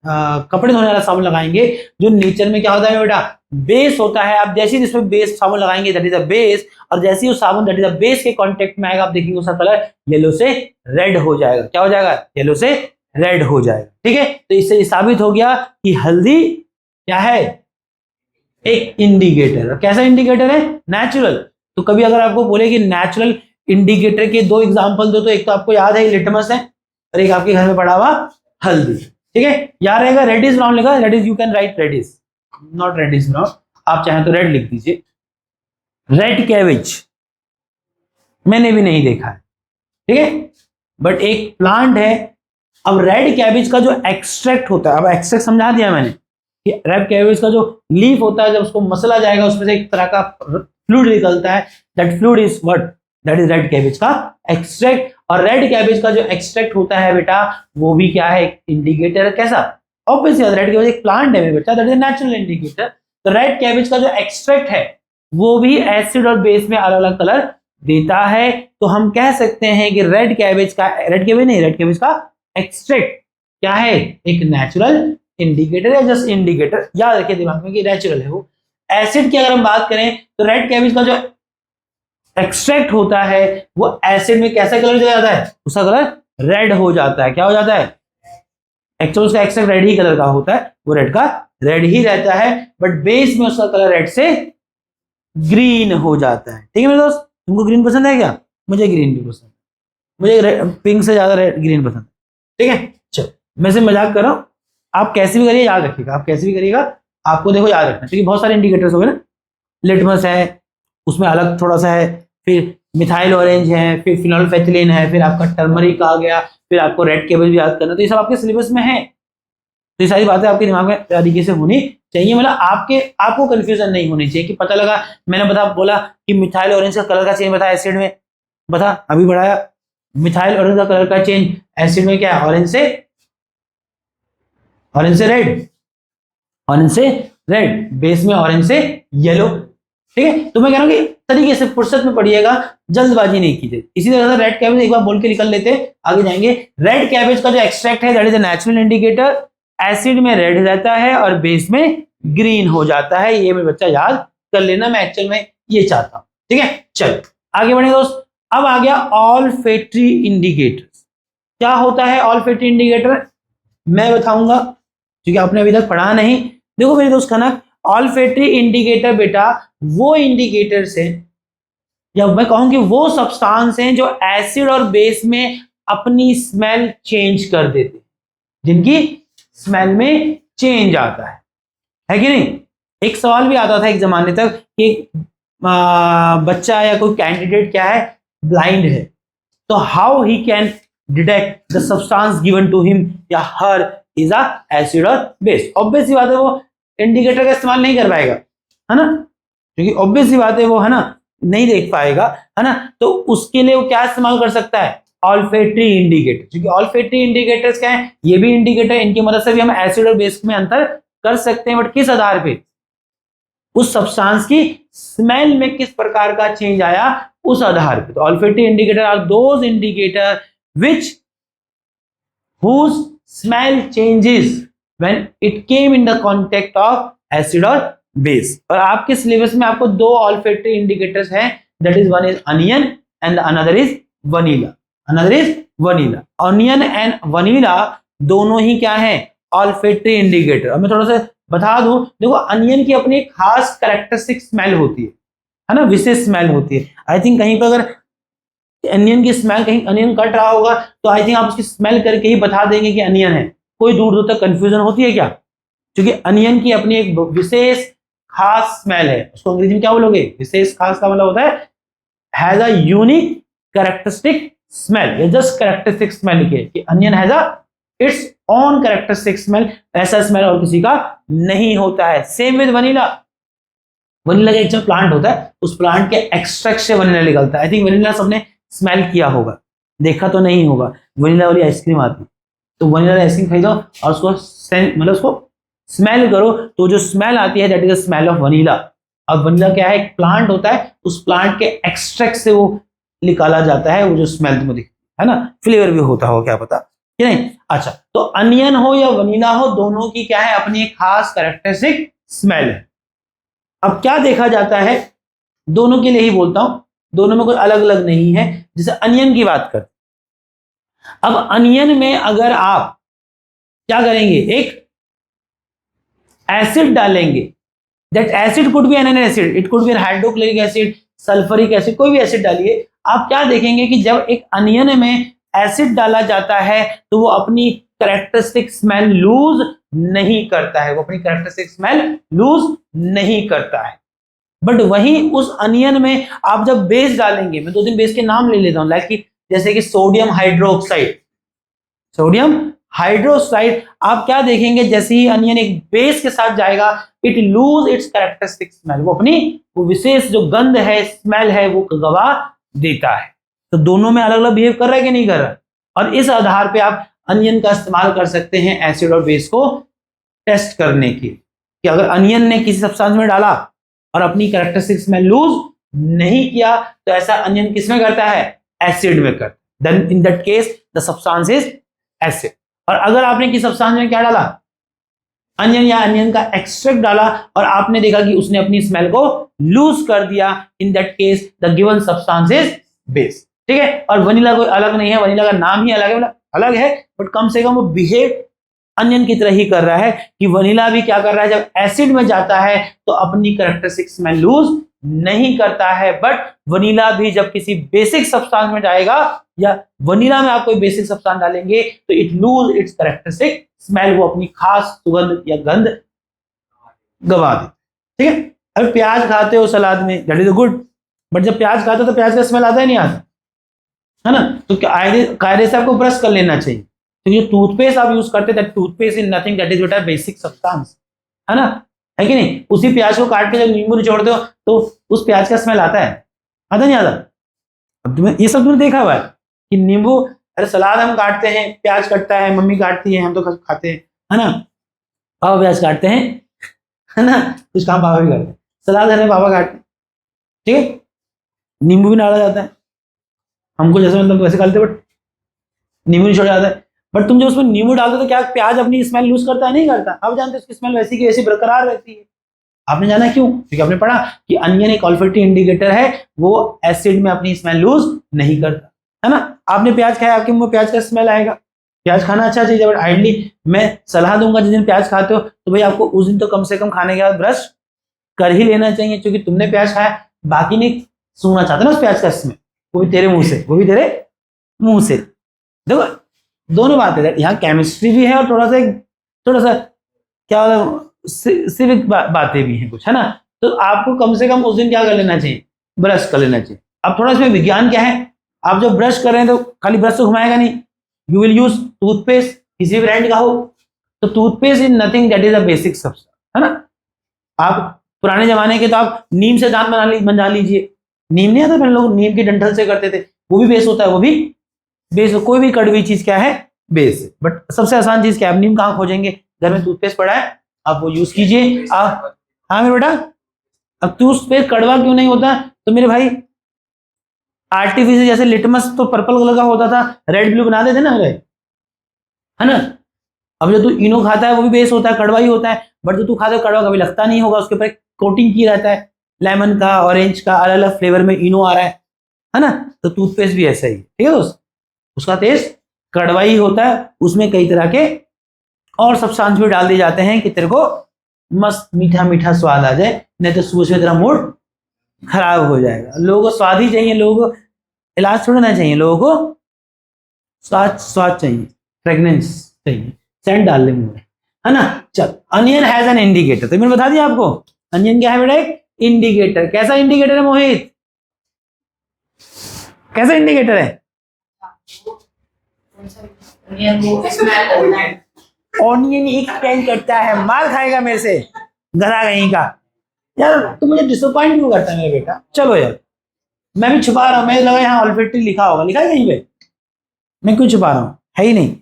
कपड़े धोने वाला साबुन लगाएंगे, जो नेचर में क्या होता है बेटा, बेस होता है। आप जैसे ही इसमें बेस साबुन लगाएंगे दैट इज अ बेस, और जैसे ही वो साबुन दैट इज अ बेस के कांटेक्ट में आएगा, आप देखेंगे उसका कलर येलो से रेड हो जाएगा। क्या हो जाएगा, येलो से रेड हो जाएगा। ठीक है, तो इससे ये साबित हो गया कि हल्दी क्या है, एक इंडिकेटर। कैसा इंडिकेटर है, नेचुरल। तो कभी अगर आपको बोले कि नेचुरल इंडिकेटर के दो एग्जांपल दो, तो एक तो आपको याद है लिटमस है, और एक आपके घर में पड़ा हुआ हल्दी। ठीक है, याद रहेगा। रेड इज ब्राउन लिखा, red is, you can write red is, not red is brown, आप चाहें तो रेड लिख दीजिए। रेड कैबेज मैंने भी नहीं देखा है, ठीक है, बट एक प्लांट है। अब रेड कैबेज का जो एक्सट्रैक्ट होता है, अब एक्सट्रैक्ट समझा दिया मैंने कि रेड कैबेज का जो लीफ होता है, जब उसको मसला जाएगा उसमें से एक तरह का फ्लूइड निकलता है, that fluid is what, that is red cabbage का एक्सट्रैक्ट। और रेड कैबेज का जो एक्सट्रैक्ट होता है बेटा, वो भी क्या है, एक इंडिकेटर। कैसा, ऑब्वियसली रेड कैबेज एक प्लांट है मेरे बच्चा, दैट इज नेचुरल इंडिकेटर। तो रेड कैबेज का जो एक्सट्रैक्ट है वो भी एसिड और बेस में अलग अलग कलर देता है। तो हम कह सकते हैं कि रेड कैबेज का, रेड कैबेज नहीं, रेड कैबेज का एक्सट्रैक्ट क्या है, एक नेचुरल इंडिकेटर है, जस्ट इंडिकेटर। याद रखिए दिमाग में कि नेचुरल है वो। एसिड की अगर हम बात करें तो रेड कैबेज का जो एक्सट्रैक्ट होता है वो एसिड में कैसा कलर चला जाता है, उसका कलर रेड हो जाता है। क्या हो जाता है, एक्चुअली उसका एक्सट्रैक्ट रेड ही कलर का होता है, वो रेड का रेड ही रहता है, बट बेस में उसका कलर रेड से ग्रीन हो जाता है। ठीक है मेरे दोस्त, तुमको ग्रीन पसंद है क्या, मुझे ग्रीन भी पसंद है, मुझे पिंक से ज्यादा ग्रीन पसंद है। ठीक है, चलो मैं से मजाक कर रहा हूं, आप कैसे भी करिए याद रखिएगा, आप कैसे भी करिएगा आपको देखो याद रखना, क्योंकि बहुत सारे इंडिकेटर्स हो गए ना, लिटमस है उसमें अलग थोड़ा सा है, फिर मिथाइल ऑरेंज है, फिर फिनोल्फेथिलीन है, फिर आपका टर्मरिक आ गया, फिर आपको रेड कैबेज भी याद करना, तो ये सब आपके सिलेबस में है। तो ये सारी बातें आपके दिमाग में तरीके से होनी चाहिए, मतलब आपको कंफ्यूजन नहीं होनी चाहिए कि पता लगा मैंने बोला कि मिथाइल ऑरेंज का कलर का चेंज बता एसिड में, बता अभी बढ़ाया, मिथाइल ऑरेंज का कलर का चेंज एसिड में क्या है, ऑरेंज से रेड, ऑरेंज से रेड, बेस में ऑरेंज से येलो। ठीक है, तो मैं कह रहा हूं कि तरीके से फुर्सत में पढ़िएगा, जल्दबाजी नहीं कीजिए। इसी तरह से रेड कैबेज एक बार बोल के निकल लेते, आगे जाएंगे। रेड कैबेज का जो एक्सट्रैक्ट है that is a natural indicator, acid में रेड रहता है और बेस में ग्रीन हो जाता है। ये मेरे बच्चा याद कर लेना, मैं एक्चुअल में ये चाहता हूं। ठीक है, चलो आगे बढ़े दोस्त। अब आ गया ऑल्फैक्टरी इंडिकेटर्स। क्या होता है ऑल्फैक्टरी इंडिकेटर, मैं बताऊंगा क्योंकि आपने अभी तक पढ़ा नहीं। देखो मेरे दोस्त खाना, ऑल्फैक्टरी इंडिकेटर बेटा वो इंडिकेटर्स हैं, या मैं कहूं कि वो सब्सटेंस हैं जो एसिड और बेस में अपनी स्मेल चेंज कर देते, जिनकी स्मेल में चेंज आता है कि नहीं। एक सवाल भी आता था एक जमाने तक कि बच्चा या कोई कैंडिडेट क्या है, ब्लाइंड है, तो how he can detect the substance given to him या हर इज अ एसिड और बेस। ऑब्वियस सी बात है वो इंडिकेटर का इस्तेमाल नहीं कर पाएगा, है ना, क्योंकि ऑब्वियस सी बात है वो, है ना, नहीं देख पाएगा, है ना। तो उसके लिए वो क्या इस्तेमाल कर सकता है, ऑल्फैक्टरी इंडिकेटर। क्योंकि ऑल्फैक्टरी इंडिकेटर्स क्या है, ये भी इंडिकेटर, इनकी मदद से भी हम एसिड और बेस में अंतर कर सकते हैं, बट किस आधार पे, उस सब्सटेंस की स्मेल में किस प्रकार का चेंज आया उस आधार पे। तो olfactory indicator are those indicator which whose smell changes when it came in the contact of acid or base। और आपके सिलेबस में आपको दो ऑल्फैक्टरी इंडिकेटर्स हैं, that is one is onion and another is vanilla, onion and vanilla दोनों ही क्या है, olfactory indicator. अब मैं थोड़ा सा बता दूं, देखो अनियन की अपनी एक खास कैरेक्टरिस्टिक स्मेल होती है ना, विशेष स्मेल होती है। आई थिंक कहीं पर अगर अनियन की स्मेल, कहीं अनियन कट रहा होगा तो आई थिंक आप उसकी स्मेल करके ही बता देंगे कि अनियन है, कोई दूर दूर तक कंफ्यूजन होती है क्या, क्योंकि अनियन की अपनी एक विशेष खास स्मेल है। उसको अंग्रेजी में क्या बोलोगे, विशेष खास का मतलब होता है has a unique characteristic smell, या जस्ट कैरेक्टरिस्टिक स्मेल लिखिए कि onion has a its own characteristic smell, ऐसा स्मेल और किसी का नहीं होता है। सेम विद वनीला, वनीला का एक जो प्लांट होता है उस प्लांट के एक्सट्रैक्ट से वनीला निकलता है। आई थिंक वनीला सबने स्मेल किया होगा, देखा तो नहीं होगा, वनीला वाली आइसक्रीम आती, तो वनीला आइसक्रीम खरीदो और उसको मतलब उसको स्मेल करो, तो जो स्मेल आती है that is the smell of vanilla. अब वनीला क्या है, एक प्लांट होता है, उस प्लांट के एक्सट्रैक्ट से वो निकाला जाता है, वो जो स्मेल तुम्हें दिखती है ना, फ्लेवर भी होता हो क्या पता कि नहीं। अच्छा, तो अनियन हो या वनीला हो, दोनों की क्या है, अपनी एक खास कैरेक्टरिस्टिक स्मेल है। अब क्या देखा जाता है, दोनों के लिए ही बोलता हूं, दोनों में कोई अलग अलग नहीं है। जैसे अनियन की बात करते, अब अनियन में अगर आप क्या करेंगे, एक एसिड डालेंगे। That acid could be N acid, it could B hydrochloric acid, sulphuric acid, कोई भी एसिड डालिए। आप क्या देखेंगे कि जब एक अनियन में एसिड डाला जाता है तो वो अपनी कैरेक्टरिस्टिक स्मेल लूज नहीं करता है, वो अपनी कैरेक्टरिस्टिक स्मेल लूज नहीं करता है। बट वहीं उस अनियन में आप जब बेस डालेंगे, मैं 2-3 बेस के नाम ले लेता हूं, लाइक कि जैसे कि सोडियम हाइड्रोक्साइड, सोडियम हाइड्रोक्साइड, आप क्या देखेंगे जैसे ही अनियन एक बेस के साथ जाएगा, it lose its characteristic smell, वो अपनी वो विशेष जो गंध है, स्मेल है, वो गवा देता है। तो दोनों में अलग अलग बिहेव कर रहा है कि नहीं कर रहा, और इस आधार पे आप अनियन का इस्तेमाल कर सकते हैं एसिड और बेस को टेस्ट करने की, कि अगर अनियन ने किसी सब्सटेंस में डाला और अपनी कैरेक्टरिस्टिक स्मेल लूज नहीं किया, तो ऐसा अनियन किसमें करता है, एसिड में करता है। Then in that case the substance is acid. और अगर आपने किसी सब्सटेंस में क्या डाला, अनियन या अनियन का एक्सट्रैक्ट डाला, और आपने देखा कि उसने अपनी स्मेल को लूज कर दिया, इन that case the given substance is base. ठीक है, और वनीला कोई अलग नहीं है, वनीला का नाम ही अलग है, मतलब अलग है, बट कम से कम वो बिहेव अनियन की तरह ही कर रहा है, कि वनीला भी क्या कर रहा है, जब एसिड में जाता है तो अपनी कैरेक्टरिस्टिक स्मेल लूज नहीं करता है। बट वनीला भी जब किसी बेसिक सब्सटेंस में जाएगा, या वनीला में आप कोई बेसिक सब्सटेंस डालेंगे, तो it lose its characteristic smell, वो अपनी खास सुगंध या गंध गवा दे। ठीक है, अब प्याज खाते हो सलाद में, दैट इज गुड, बट जब प्याज खाते हो तो प्याज का स्मेल आता है नहीं आता, है ना, तो कायदे से आपको ब्रश कर लेना चाहिए। तो ये टूथपेस्ट आप यूज करते हैं, toothpaste is nothing, that is बेटा बेसिक सब्सटेंस, है ना, है कि नहीं। उसी प्याज को काट के जब नींबू निचोड़ते हो तो उस प्याज का स्मेल आता है, आता नहीं आता। अब तुम्हें ये सब तुमने देखा हुआ है कि नींबू, अरे सलाद हम काटते हैं, प्याज कटता है, मम्मी काटती है, हम तो खाते हैं, है ना, पापा प्याज काटते हैं, है ना, कुछ काम पापा भी करते हैं, सलाद है पापा काटते हैं, ठीक है, नींबू भी डाला जाता है, हमको जैसे मतलब वैसे डालते, बट नींबू निचोड़ जाता है। बट तुम जब उसमें नींबू डालते तो क्या प्याज अपनी स्मेल लूज करता है, नहीं करता। अब जानते उसकी स्मेल वैसी की वैसी बरकरार रहती है। आपने जाना क्यों, क्योंकि आपने पढ़ा कि अनियन एक ऑल्फैक्टरी इंडिकेटर है, वो एसिड में अपनी स्मेल लूज नहीं करता, है ना। आपने प्याज खाया, आपके मुंह में प्याज का स्मेल आएगा, प्याज खाना अच्छा चीज है, बट आइडली मैं सलाह दूंगा जिस दिन प्याज खाते हो तो भाई आपको उस दिन तो कम से कम खाने के बाद ब्रश कर ही लेना चाहिए, क्योंकि तुमने प्याज खाया, बाकी नहीं सूंघना चाहते ना उस प्याज का स्मेल, वो भी तेरे मुंह से, वो भी तेरे मुंह से। देखो दोनों बातें, यहाँ केमिस्ट्री भी है और थोड़ा सा क्या सिविक बातें भी हैं कुछ, है ना। तो आपको कम से कम उस दिन क्या कर लेना चाहिए, ब्रश कर लेना चाहिए। अब थोड़ा इसमें विज्ञान क्या है, आप जब ब्रश कर रहे हैं तो खाली ब्रश तो घुमाएगा नहीं, यू विल यूज टूथपेस्ट, किसी ब्रांड का हो, तो toothpaste is nothing that is a basic substance, है ना। आप पुराने जमाने के तो आप नीम से दांत बना लीजिए, नीम नहीं आता, पहले लोग नीम की डंठल से करते थे, वो भी बेस होता है, वो भी बेस। कोई भी कड़वी चीज क्या है, बेस। बट सबसे आसान चीज क्या है, नीम कहाँ खोजेंगे, घर में टूथपेस्ट पड़ा है, आप वो यूज कीजिए। हाँ मेरे बेटा, अब टूथपेस्ट कड़वा क्यों नहीं होता, तो मेरे भाई आर्टिफिशियल जैसे लिटमस तो पर्पल कलर का होता था, रेड ब्लू बना देते ना, है ना। अब जो तू इनो खाता है वो भी बेस होता है, कड़वा ही होता है, बट जो तू खाता है कड़वा कभी लगता नहीं होगा, उसके ऊपर कोटिंग की रहता है, लेमन का, ऑरेंज का, अलग अलग फ्लेवर में इनो आ रहा है ना। तो टूथपेस्ट भी ऐसा ही, ठीक है दोस्त, उसका टेस्ट कड़वा ही होता है, उसमें कई तरह के और सब्सटेंस भी डाल दिए जाते हैं कि तेरे को मस्त मीठा मीठा स्वाद आ जाए, नहीं तो सुबह से तेरा मूड खराब हो जाएगा। लोगों को स्वाद ही चाहिए, लोगों को इलाज थोड़ा ना चाहिए, लोगों को स्वाद चाहिए, फ्रेगनेंस चाहिए, सेंट डाल देंगे, है ना। चल, अनियन हैज एन इंडिकेटर, तो मैंने बता दिया आपको अनियन क्या है बेटा, एक इंडिकेटर। कैसा इंडिकेटर है मोहित, कैसा इंडिकेटर है, ऑनियन एक स्मेल करता है, मार खाएगा मेरे से गधा कहीं का। यार तू मुझे डिसअपॉइंट क्यों करता है मेरे बेटा, चलो यार, मैं भी छुपा रहा हूँ, मैं लगा यहाँ ऑल्फैक्टरी लिखा होगा, लिखा है कहीं पे, मैं क्यों छुपा रहा हूँ, है ही नहीं।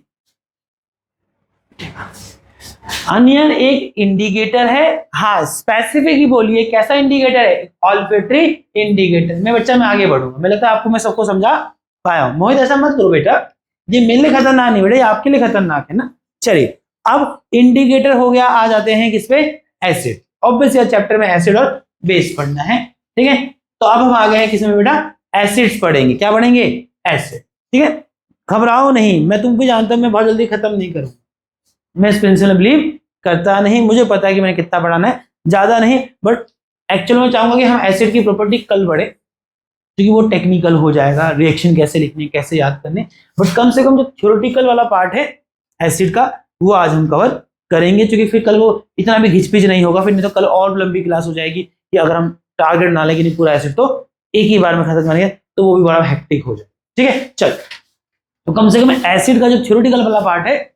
अनियन एक इंडिकेटर है, हाँ स्पेसिफिक ही बोलिए, कैसा इंडिकेटर है, ऑल्फैक्टरी इंडिकेटर। मैं बच्चा मैं आगे बढ़ूंगा, मुझे लगता है आपको मैं सबको समझा पाया हूं। मोहित ऐसा मत करो बेटा, ये मेरे लिए खतरनाक नहीं बेटा, ये आपके लिए खतरनाक है ना। चलिए अब इंडिकेटर हो गया, आ जाते हैं किस पे, एसिड। ऑब्वियसली चैप्टर में एसिड और बेस पढ़ना है, ठीक है। तो अब हम आ गए हैं किसमें बेटा, एसिड्स पढ़ेंगे। क्या पढ़ेंगे, एसिड, ठीक है। घबराओ नहीं, मैं तुमको जानता हूं, मैं बहुत जल्दी खत्म नहीं करूंगा, मैं इस प्रिंसिपल में बिलीव करता नहीं। मुझे पता है कि मैंने कितना पढ़ाना है, ज्यादा नहीं, बट एक्चुअल में चाहूंगा कि हम एसिड की प्रॉपर्टी कल पढ़े, क्योंकि वो टेक्निकल हो जाएगा, रिएक्शन कैसे लिखने, कैसे याद करने। बट कम से कम जो थ्योरेटिकल वाला पार्ट है एसिड का, वो आज हम कवर करेंगे, क्योंकि फिर कल वो इतना भी घिचपिच नहीं होगा। फिर नहीं तो कल और लंबी क्लास हो जाएगी कि अगर हम टारगेट ना लेंगे नहीं पूरा एसिड तो एक ही बार में खत्म करेंगे, तो वो भी बड़ा हेक्टिक हो जाए। ठीक है, चल, तो कम से कम एसिड का जो थ्योरेटिकल वाला पार्ट है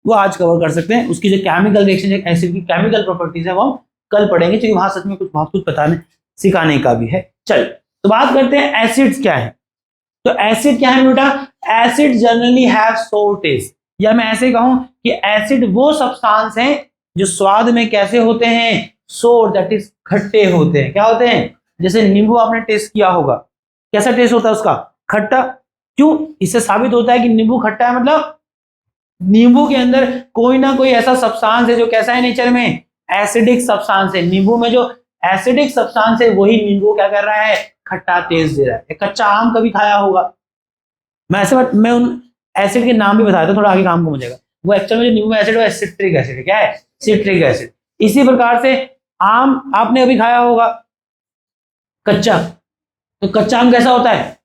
वो आज कवर कर सकते हैं। उसकी जो केमिकल रिएक्शन है, एसिड की केमिकल प्रॉपर्टीज है, वो हम कल पढ़ेंगे, क्योंकि वहां सच में कुछ बहुत कुछ बताने सिखाने का भी है। चल, तो बात करते हैं एसिड्स क्या है। तो एसिड क्या है बेटा? एसिड जनरली हैव सोर टेस्ट, या मैं ऐसे कहूं कि एसिड वो सब्सटेंस हैं जो स्वाद में कैसे होते हैं? सोर, दैट इज खट्टे होते हैं। क्या होते हैं? जैसे नींबू आपने टेस्ट किया होगा, कैसा टेस्ट होता है उसका? खट्टा। क्यों? इससे साबित होता है कि नींबू खट्टा है, मतलब नींबू के अंदर कोई ना कोई ऐसा सब्सटेंस है जो कैसा है नेचर में? एसिडिक सब्सटेंस है। नींबू में जो एसिडिक सब्सटेंस है वही नींबू क्या कर रहा है? खट्टा टेस्ट दे रहा है। कच्चा आम कभी खाया होगा, मैं उन एसिड के नाम भी बताया था, थोड़ा आगे काम को मुझेगा। वो एक्चुअल में जो नींबू में एसिड है सिट्रिक एसिड है। क्या है? Citric acid. इसी प्रकार से आम आपने अभी खाया होगा कच्चा, तो कच्चा आम कैसा होता है?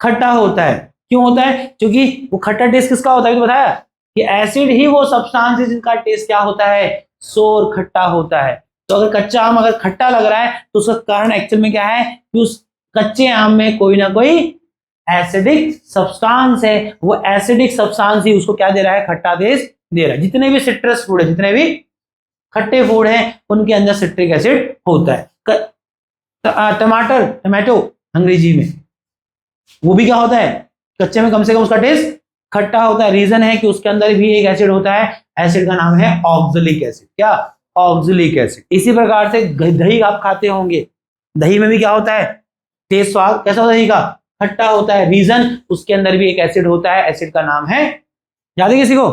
खट्टा होता है। क्यों होता है? क्योंकि वो खट्टा टेस्ट किसका होता है? तो बताया कि एसिड ही वो सब्सटेंस है जिनका टेस्ट क्या होता है? सोर, खट्टा होता है। तो अगर कच्चा आम अगर खट्टा लग रहा है तो उसका कारण एक्चुअल में क्या है? कि उस कच्चे आम में कोई ना कोई एसिडिक सब्सटेंस है। वो एसिडिक सब्सटेंस ही उसको क्या दे रहा है? खट्टा टेस्ट दे रहा है। जितने भी सिट्रस फूड है, जितने भी खट्टे फूड हैं, उनके अंदर सिट्रिक एसिड होता है। टमाटर, टमाटो अंग्रेजी में, वो भी क्या होता है? कच्चे में कम से कम उसका टेस्ट खट्टा होता है। रीजन है कि उसके अंदर भी एक एसिड होता है, एसिड का नाम है ऑक्जेलिक एसिड। क्या? Oxalic acid. इसी प्रकार से दही आप खाते होंगे, दही में भी क्या होता है? टेस्ट, स्वाद कैसा होता है? दही का खट्टा होता है। रीजन, उसके अंदर भी एक एसिड होता है, एसिड का नाम है, याद है किसी को?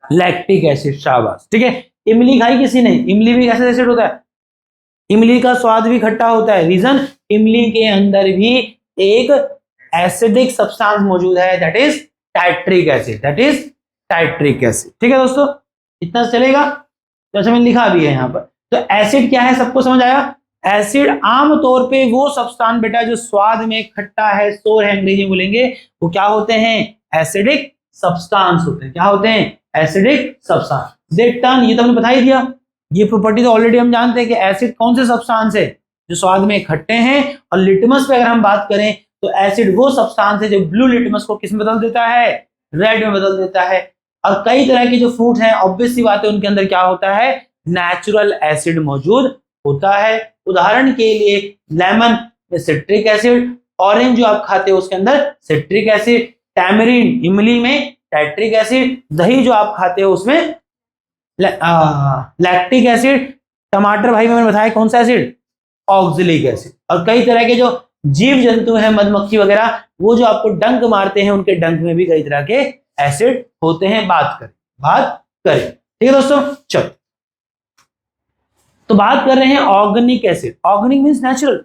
Lactic acid. शाबाश, ठीक है। इमली खाई किसी ने? इमली भी कैसा एसिड होता है? इमली का स्वाद भी खट्टा होता है। रीजन, इमली के अंदर भी एक एसिडिक सब्सटेंस मौजूद है, that is citric acid. That is citric acid. ठीक है दोस्तों, इतना चलेगा? तो मैंने लिखा भी है यहाँ पर। तो एसिड क्या है, सबको समझ आया? एसिड आमतौर पे वो सब्सटेंस बेटा जो स्वाद में खट्टा है, सोर है अंग्रेजी में बोलेंगे, वो क्या होते हैं? एसिडिक सब्सटेंस होते हैं। क्या होते हैं? Acidic substance. दे टर्न, ये तो हमने बता ही दिया, ये प्रॉपर्टी तो ऑलरेडी हम जानते हैं कि एसिड कौन से सब्सटेंस है जो स्वाद में खट्टे हैं। और लिटमस पे अगर हम बात करें तो एसिड वो सब्सटेंस है जो ब्लू लिटमस को किस में बदल देता है? रेड में बदल देता है। और कई तरह के जो फ्रूट हैं, ऑब्वियस सी बात है, उनके अंदर क्या होता है? नेचुरल एसिड मौजूद होता है। उदाहरण के लिए लेमन में सिट्रिक एसिड, ऑरेंज जो आप खाते हो उसके अंदर सिट्रिक एसिड, टैमरिन इमली में टाइट्रिक एसिड, दही जो आप खाते हो उसमें लैक्टिक एसिड, टमाटर भाई मैंने बताया कौन सा एसिड? Oxalic acid. और कई तरह के जो जीव जंतु हैं, मधुमक्खी वगैरह, वो जो आपको डंक मारते हैं, उनके डंक में भी कई तरह के एसिड होते हैं। बात करें। ठीक है दोस्तों, चलो, तो बात कर रहे हैं organic acid. Organic means natural,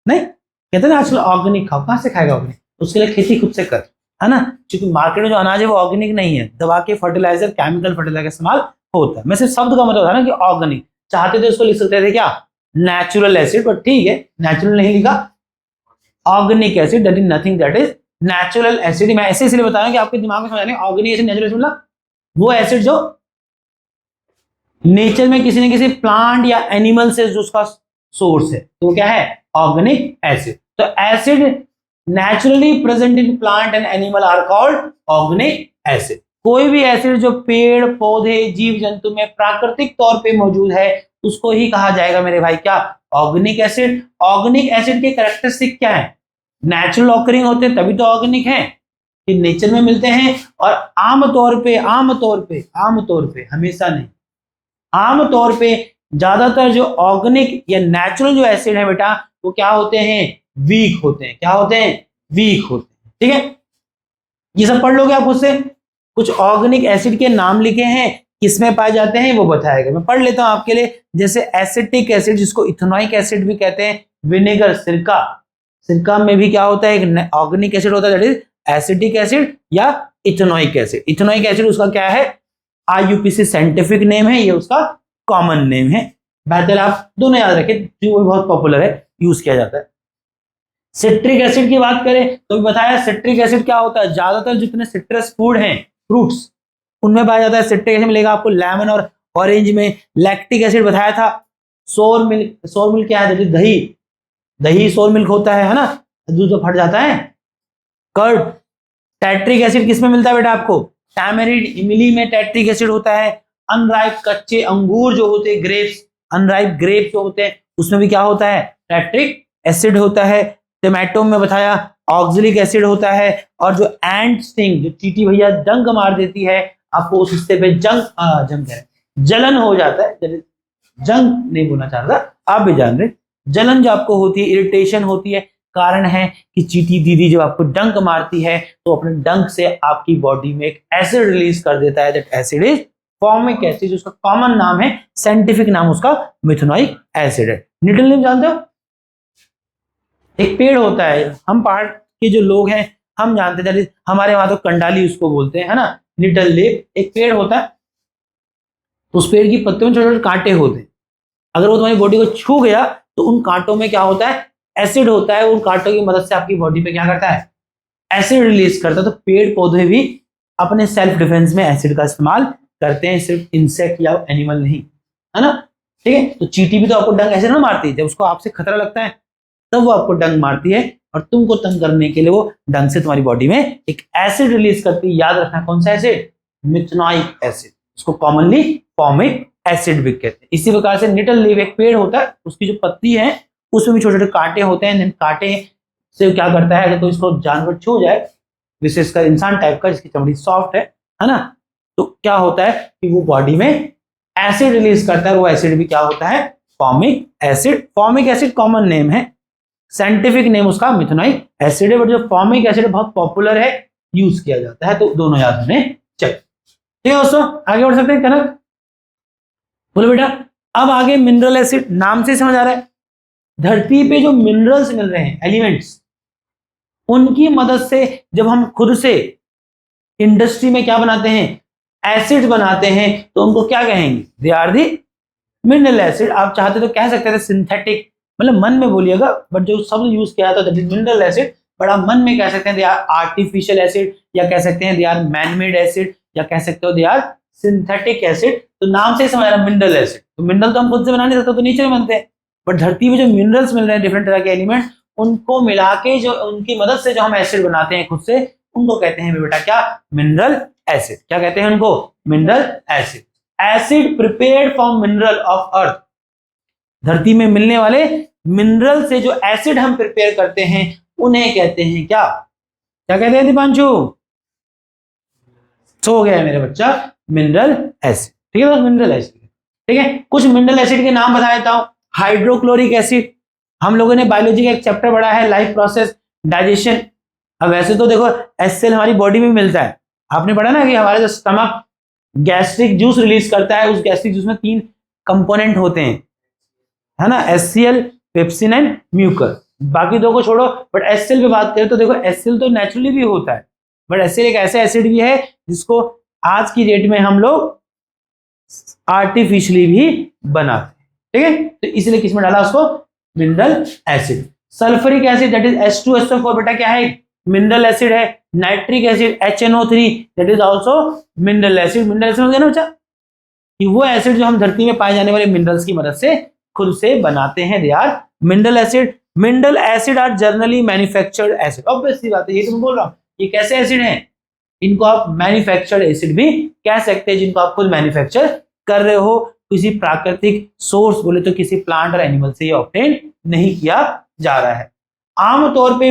नहीं कहते ना आजकल ऑर्गेनिक खाओ, कहां से खाएगा ऑर्गेनिक? उसके लिए खेती खुद से कर, है ना, क्योंकि मार्केट में जो अनाज है वो ऑर्गेनिक नहीं है, दवा के फर्टिलाइजर, केमिकल फर्टिलाइजर का इस्तेमाल होता है। मैं सिर्फ शब्द का मतलब था ना कि ऑर्गेनिक, चाहते थे उसको लिख सकते थे क्या? नेचुरल एसिड, बट ठीक है, नेचुरल नहीं लिखा, organic acid, that is nothing that is natural acid. मैं ऐसे इसलिए बता रहा हूं कि आपके दिमाग में समझ आने, ऑर्गेनिक एसिड, नेचुरल एसिड मतलब वो एसिड जो नेचर में किसी न किसी प्लांट या एनिमल से जो उसका सोर्स है, तो क्या है? Organic acid. तो acid naturally present in plant and animal are called organic acid. कोई भी एसिड जो पेड़ पौधे जीव जंतु में प्राकृतिक तौर पे मौजूद है उसको ही कहा जाएगा मेरे भाई क्या? Organic acid. ऑर्गेनिक एसिड के कैरेक्टरिस्टिक क्या है? नेचुरल ऑकरिंग होते हैं तभी तो ऑर्गेनिक है, कि नेचर में मिलते हैं। और आमतौर पे हमेशा नहीं, आमतौर पे ज्यादातर जो ऑर्गेनिक या नेचुरल जो एसिड है बेटा, वो क्या होते हैं? वीक होते हैं। क्या होते हैं? वीक होते हैं। ठीक है, ये सब पढ़ लोगे आप खुद से। कुछ ऑर्गेनिक एसिड के नाम लिखे हैं, किसमें पाए जाते हैं वो बताएगा। मैं पढ़ लेता हूं आपके लिए, जैसे एसिटिक एसिड जिसको इथेनॉइक एसिड भी कहते हैं, विनेगर, सिरका में भी क्या होता है? एक ऑर्गेनिक एसिड होता है, दैट इज एसिटिक एसिड या इथेनॉइक एसिड। इथेनॉइक एसिड उसका क्या है? IUPAC साइंटिफिक नेम है, ये उसका कॉमन नेम है। बेहतर आप दोनों याद रखें, जो बहुत पॉपुलर है, यूज किया जाता है। सिट्रिक एसिड की बात करें तो भी बताया सिट्रिक एसिड क्या होता है, ज्यादातर जितने सिट्रस फूड हैं, फ्रूट्स, उनमें पाया जाता है सिट्रिक एसिड मिलेगा आपको। लेमन और ऑरेंज में लैक्टिक एसिड बताया था। सोर मिल्क क्या है, दही, दही सोर मिल्क होता है ना, दूध जो फट जाता है। कर्ड। टैट्रिक एसिड किसमें मिलता है बेटा आपको, टैमरिंड, इमली में टैट्रिक एसिड होता है। अनराइप कच्चे अंगूर जो होते हैं, ग्रेप्स, अनराइप ग्रेप्स जो होते हैं, उसमें भी क्या होता है, टैट्रिक एसिड होता है। टोमेटो में बताया ऑक्जेलिक एसिड होता है। और जो एंट स्टिंग, जो चींटी भैया डंक मार देती है आपको, उस हिस्से पे जलन हो जाता है, जंग नहीं बोलना चाह रहा, आप भी जान रहे, जलन जो आपको होती है, इरिटेशन होती है, कारण है कि चींटी दीदी जब आपको डंक मारती है तो अपने डंक से आपकी बॉडी में एक एसिड रिलीज कर देता है। That acid is formic acid, उसका कॉमन नाम है, साइंटिफिक नाम उसका मिथेनोइक एसिड है। नीडल लीफ जानते हो, एक पेड़ होता है, हम पहाड़ के जो लोग हैं हम जानते हैं, हमारे वहां तो कंडाली उसको बोलते हैं, है ना, नीडल लीफ। एक पेड़ होता है, उस पेड़ की पत्तियों में छोटे छोटे कांटे होते हैं, अगर वो तुम्हारी बॉडी को छू गया तो उन कांटों में क्या होता है, एसिड होता है। उन कांटों की मदद से आपकी बॉडी पे क्या करता है, एसिड रिलीज करता है। तो पेड़ पौधे भी अपने सेल्फ डिफेंस में एसिड का इस्तेमाल करते हैं, सिर्फ इंसेक्ट या एनिमल नहीं, है ना, ठीक है। तो चींटी भी तो आपको डंक ऐसे ना मारती है, जब उसको आपसे खतरा लगता है तब वो आपको डंक मारती है, और तुमको तंग करने के लिए वो डंक से तुम्हारी बॉडी में एक एसिड रिलीज करती है। याद रखना कौन सा एसिड, मिथेनोइक एसिड, उसको कॉमनली फॉर्मिक एसिड भी कहते हैं। इसी प्रकार से निटल लीफ एक पेड़ होता है, उसकी जो पत्ती है उसमें भी छोटे छोटे कांटे होते हैं। कांटे से क्या करता है, अगर तो इसको जानवर छू जाए, विशेषकर इंसान टाइप का जिसकी चमड़ी सॉफ्ट है ना, तो क्या होता है कि वो बॉडी में एसिड रिलीज करता है। वो एसिड भी क्या होता है, formic acid. Formic acid common name है, साइंटिफिक नेम उसका मिथेनोइक एसिड है, बट जो फॉर्मिक एसिड बहुत पॉपुलर है, यूज किया जाता है। तो दोनों याद रखने चाहिए, ठीक है दोस्तों। आगे बढ़ सकते हैं, कनक बोलो बेटा। अब आगे मिनरल एसिड, नाम से समझ आ रहा है, धरती पे जो मिनरल्स मिल रहे हैं, एलिमेंट्स, उनकी मदद से जब हम खुद से इंडस्ट्री में क्या बनाते हैं, एसिड बनाते हैं, तो उनको क्या कहेंगे, they are the mineral acid. आप चाहते तो कह सकते थे सिंथेटिक, मतलब मन में बोलिएगा, बट जो शब्द यूज किया था that is mineral acid, but आप मन में कह सकते हैं दे आर आर्टिफिशियल एसिड, या कह सकते हैं दे आर मैनमेड एसिड, या कह सकते हो दे आर सिंथेटिक एसिड। तो नाम से ही समझ रहा, मिनरल एसिड। तो मिनरल तो हम खुद से बना नहीं सकते, तो नीचे में बनते हैं, बट धरती में जो मिनरल्स मिल रहे हैं, डिफरेंट तरह के एलिमेंट्स, उनको मिला के जो उनकी मदद से जो हम एसिड बनाते हैं खुद से, उनको कहते हैं बेटा क्या, मिनरल एसिड। क्या कहते हैं उनको, mineral acid. Acid prepared from mineral of earth, धरती में मिलने वाले मिनरल से जो एसिड हम प्रिपेयर करते हैं उन्हें कहते हैं क्या, क्या कहते हैं दीपांशु, सो गया है मेरा बच्चा, मिनरल एसिड। ठीक है, मिनरल एसिड, ठीक है। कुछ मिनरल एसिड के नाम बता देता हूं। हाइड्रोक्लोरिक एसिड, हम लोगों ने बायोलॉजी का एक चैप्टर पढ़ा है, लाइफ प्रोसेस डाइजेशन। अब वैसे तो देखो HCl हमारी बॉडी में मिलता है, आपने पढ़ा ना कि हमारा जो स्टमक गैस्ट्रिक जूस रिलीज करता है, उस गैस्ट्रिक जूस में 3 कंपोनेंट होते हैं, है ना, HCl, पेप्सिन एंड म्यूकर। बाकी दो को छोड़ो, बट HCl पे बात करें तो देखो HCl तो नेचुरली भी होता है, बट HCl एक ऐसा एसिड भी है जिसको आज की डेट में हम लोग आर्टिफिशियली भी बनाते हैं, ठीक है। तो इसलिए किसमें डाला उसको, mineral acid. Sulphuric acid that is H2SO4 बेटा क्या है, मिनरल एसिड है। Nitric acid HNO3 that is also mineral acid. Mineral acid हो गया ना बच्चा, कि वो एसिड जो हम धरती में पाए जाने वाले मिनरल्स की मदद से खुद से बनाते हैं, they are mineral acid. Mineral acid are generally manufactured acid, obvious सी बात है, ये तो मैं बोल रहा हूं, ये कैसे एसिड हैं, इनको आप मैन्युफैक्चर्ड एसिड भी कह सकते हैं, जिनको आप खुद मैन्युफैक्चर कर रहे हो, किसी प्राकृतिक सोर्स बोले तो किसी प्लांट और एनिमल से ये ऑब्टेन नहीं किया जा रहा है। आमतौर पे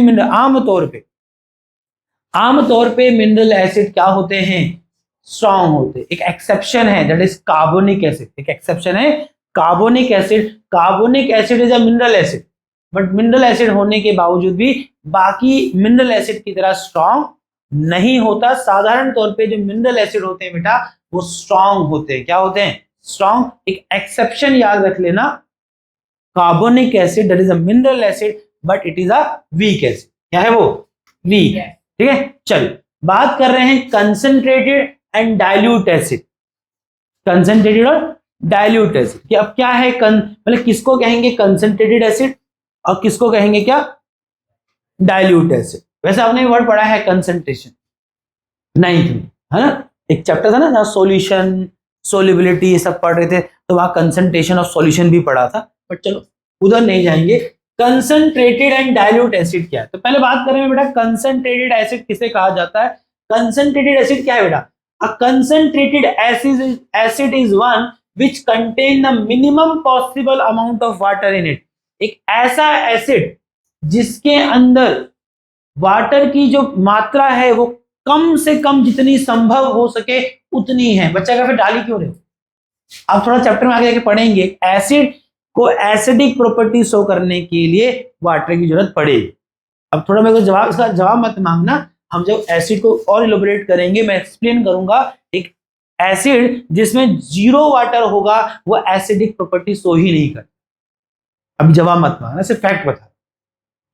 मिनरल एसिड क्या होते हैं, स्ट्रॉन्ग होते हैं। एक एक्सेप्शन है, दैट इज कार्बोनिक एसिड। एक एक्सेप्शन है carbonic acid. Carbonic acid is a mineral acid, but mineral acid होने के बावजूद भी बाकी मिनरल एसिड की तरह स्ट्रॉन्ग नहीं होता। साधारण तौर पे जो मिनरल एसिड होते हैं बेटा वो स्ट्रॉन्ग होते हैं। क्या होते हैं, स्ट्रॉन्ग। एक एक्सेप्शन याद रख लेना, carbonic acid that is a mineral acid but it is a weak acid. क्या है वो, वीक है, ठीक है। चल बात कर रहे हैं concentrated and dilute acid. Concentrated और डाइल्यूट एसिड। कि अब क्या है मतलब किसको कहेंगे कंसंट्रेटेड एसिड और किसको कहेंगे क्या डाइल्यूट एसिड। वैसे आपने वर्ड पढ़ा है कंसंट्रेशन 9th में, है ना, एक चैप्टर था ना जहाँ सॉल्यूशन सोल्युबिलिटी ये सब पढ़ रहे थे, तो वहां कंसंट्रेशन ऑफ सॉल्यूशन भी पढ़ा था, बट चलो उधर नहीं जाएंगे। कंसंट्रेटेड एंड डाइल्यूट एसिड क्या है, तो पहले बात करें बेटा कंसंट्रेटेड एसिड किसे कहा जाता है। कंसंट्रेटेड एसिड क्या है बेटा, a concentrated acid is one which contain the minimum possible amount of water in it. एक ऐसा एसिड जिसके अंदर वाटर की जो मात्रा है वो कम से कम जितनी संभव हो सके उतनी है। बच्चा का फिर डाली क्यों रहे हो, आप थोड़ा चैप्टर में आगे जाके पढ़ेंगे। एसिड को एसिडिक प्रॉपर्टी शो करने के लिए वाटर की जरूरत पड़ेगी। अब थोड़ा मेरे को इसका जवाब मत मांगना, हम जब एसिड को और इलोबरेट करेंगे मैं एक्सप्लेन करूंगा। एक एसिड जिसमें 0 वाटर होगा वो एसिडिक प्रॉपर्टी शो ही नहीं कर। अभी जवाब मत मांगना, सिर्फ फैक्ट बता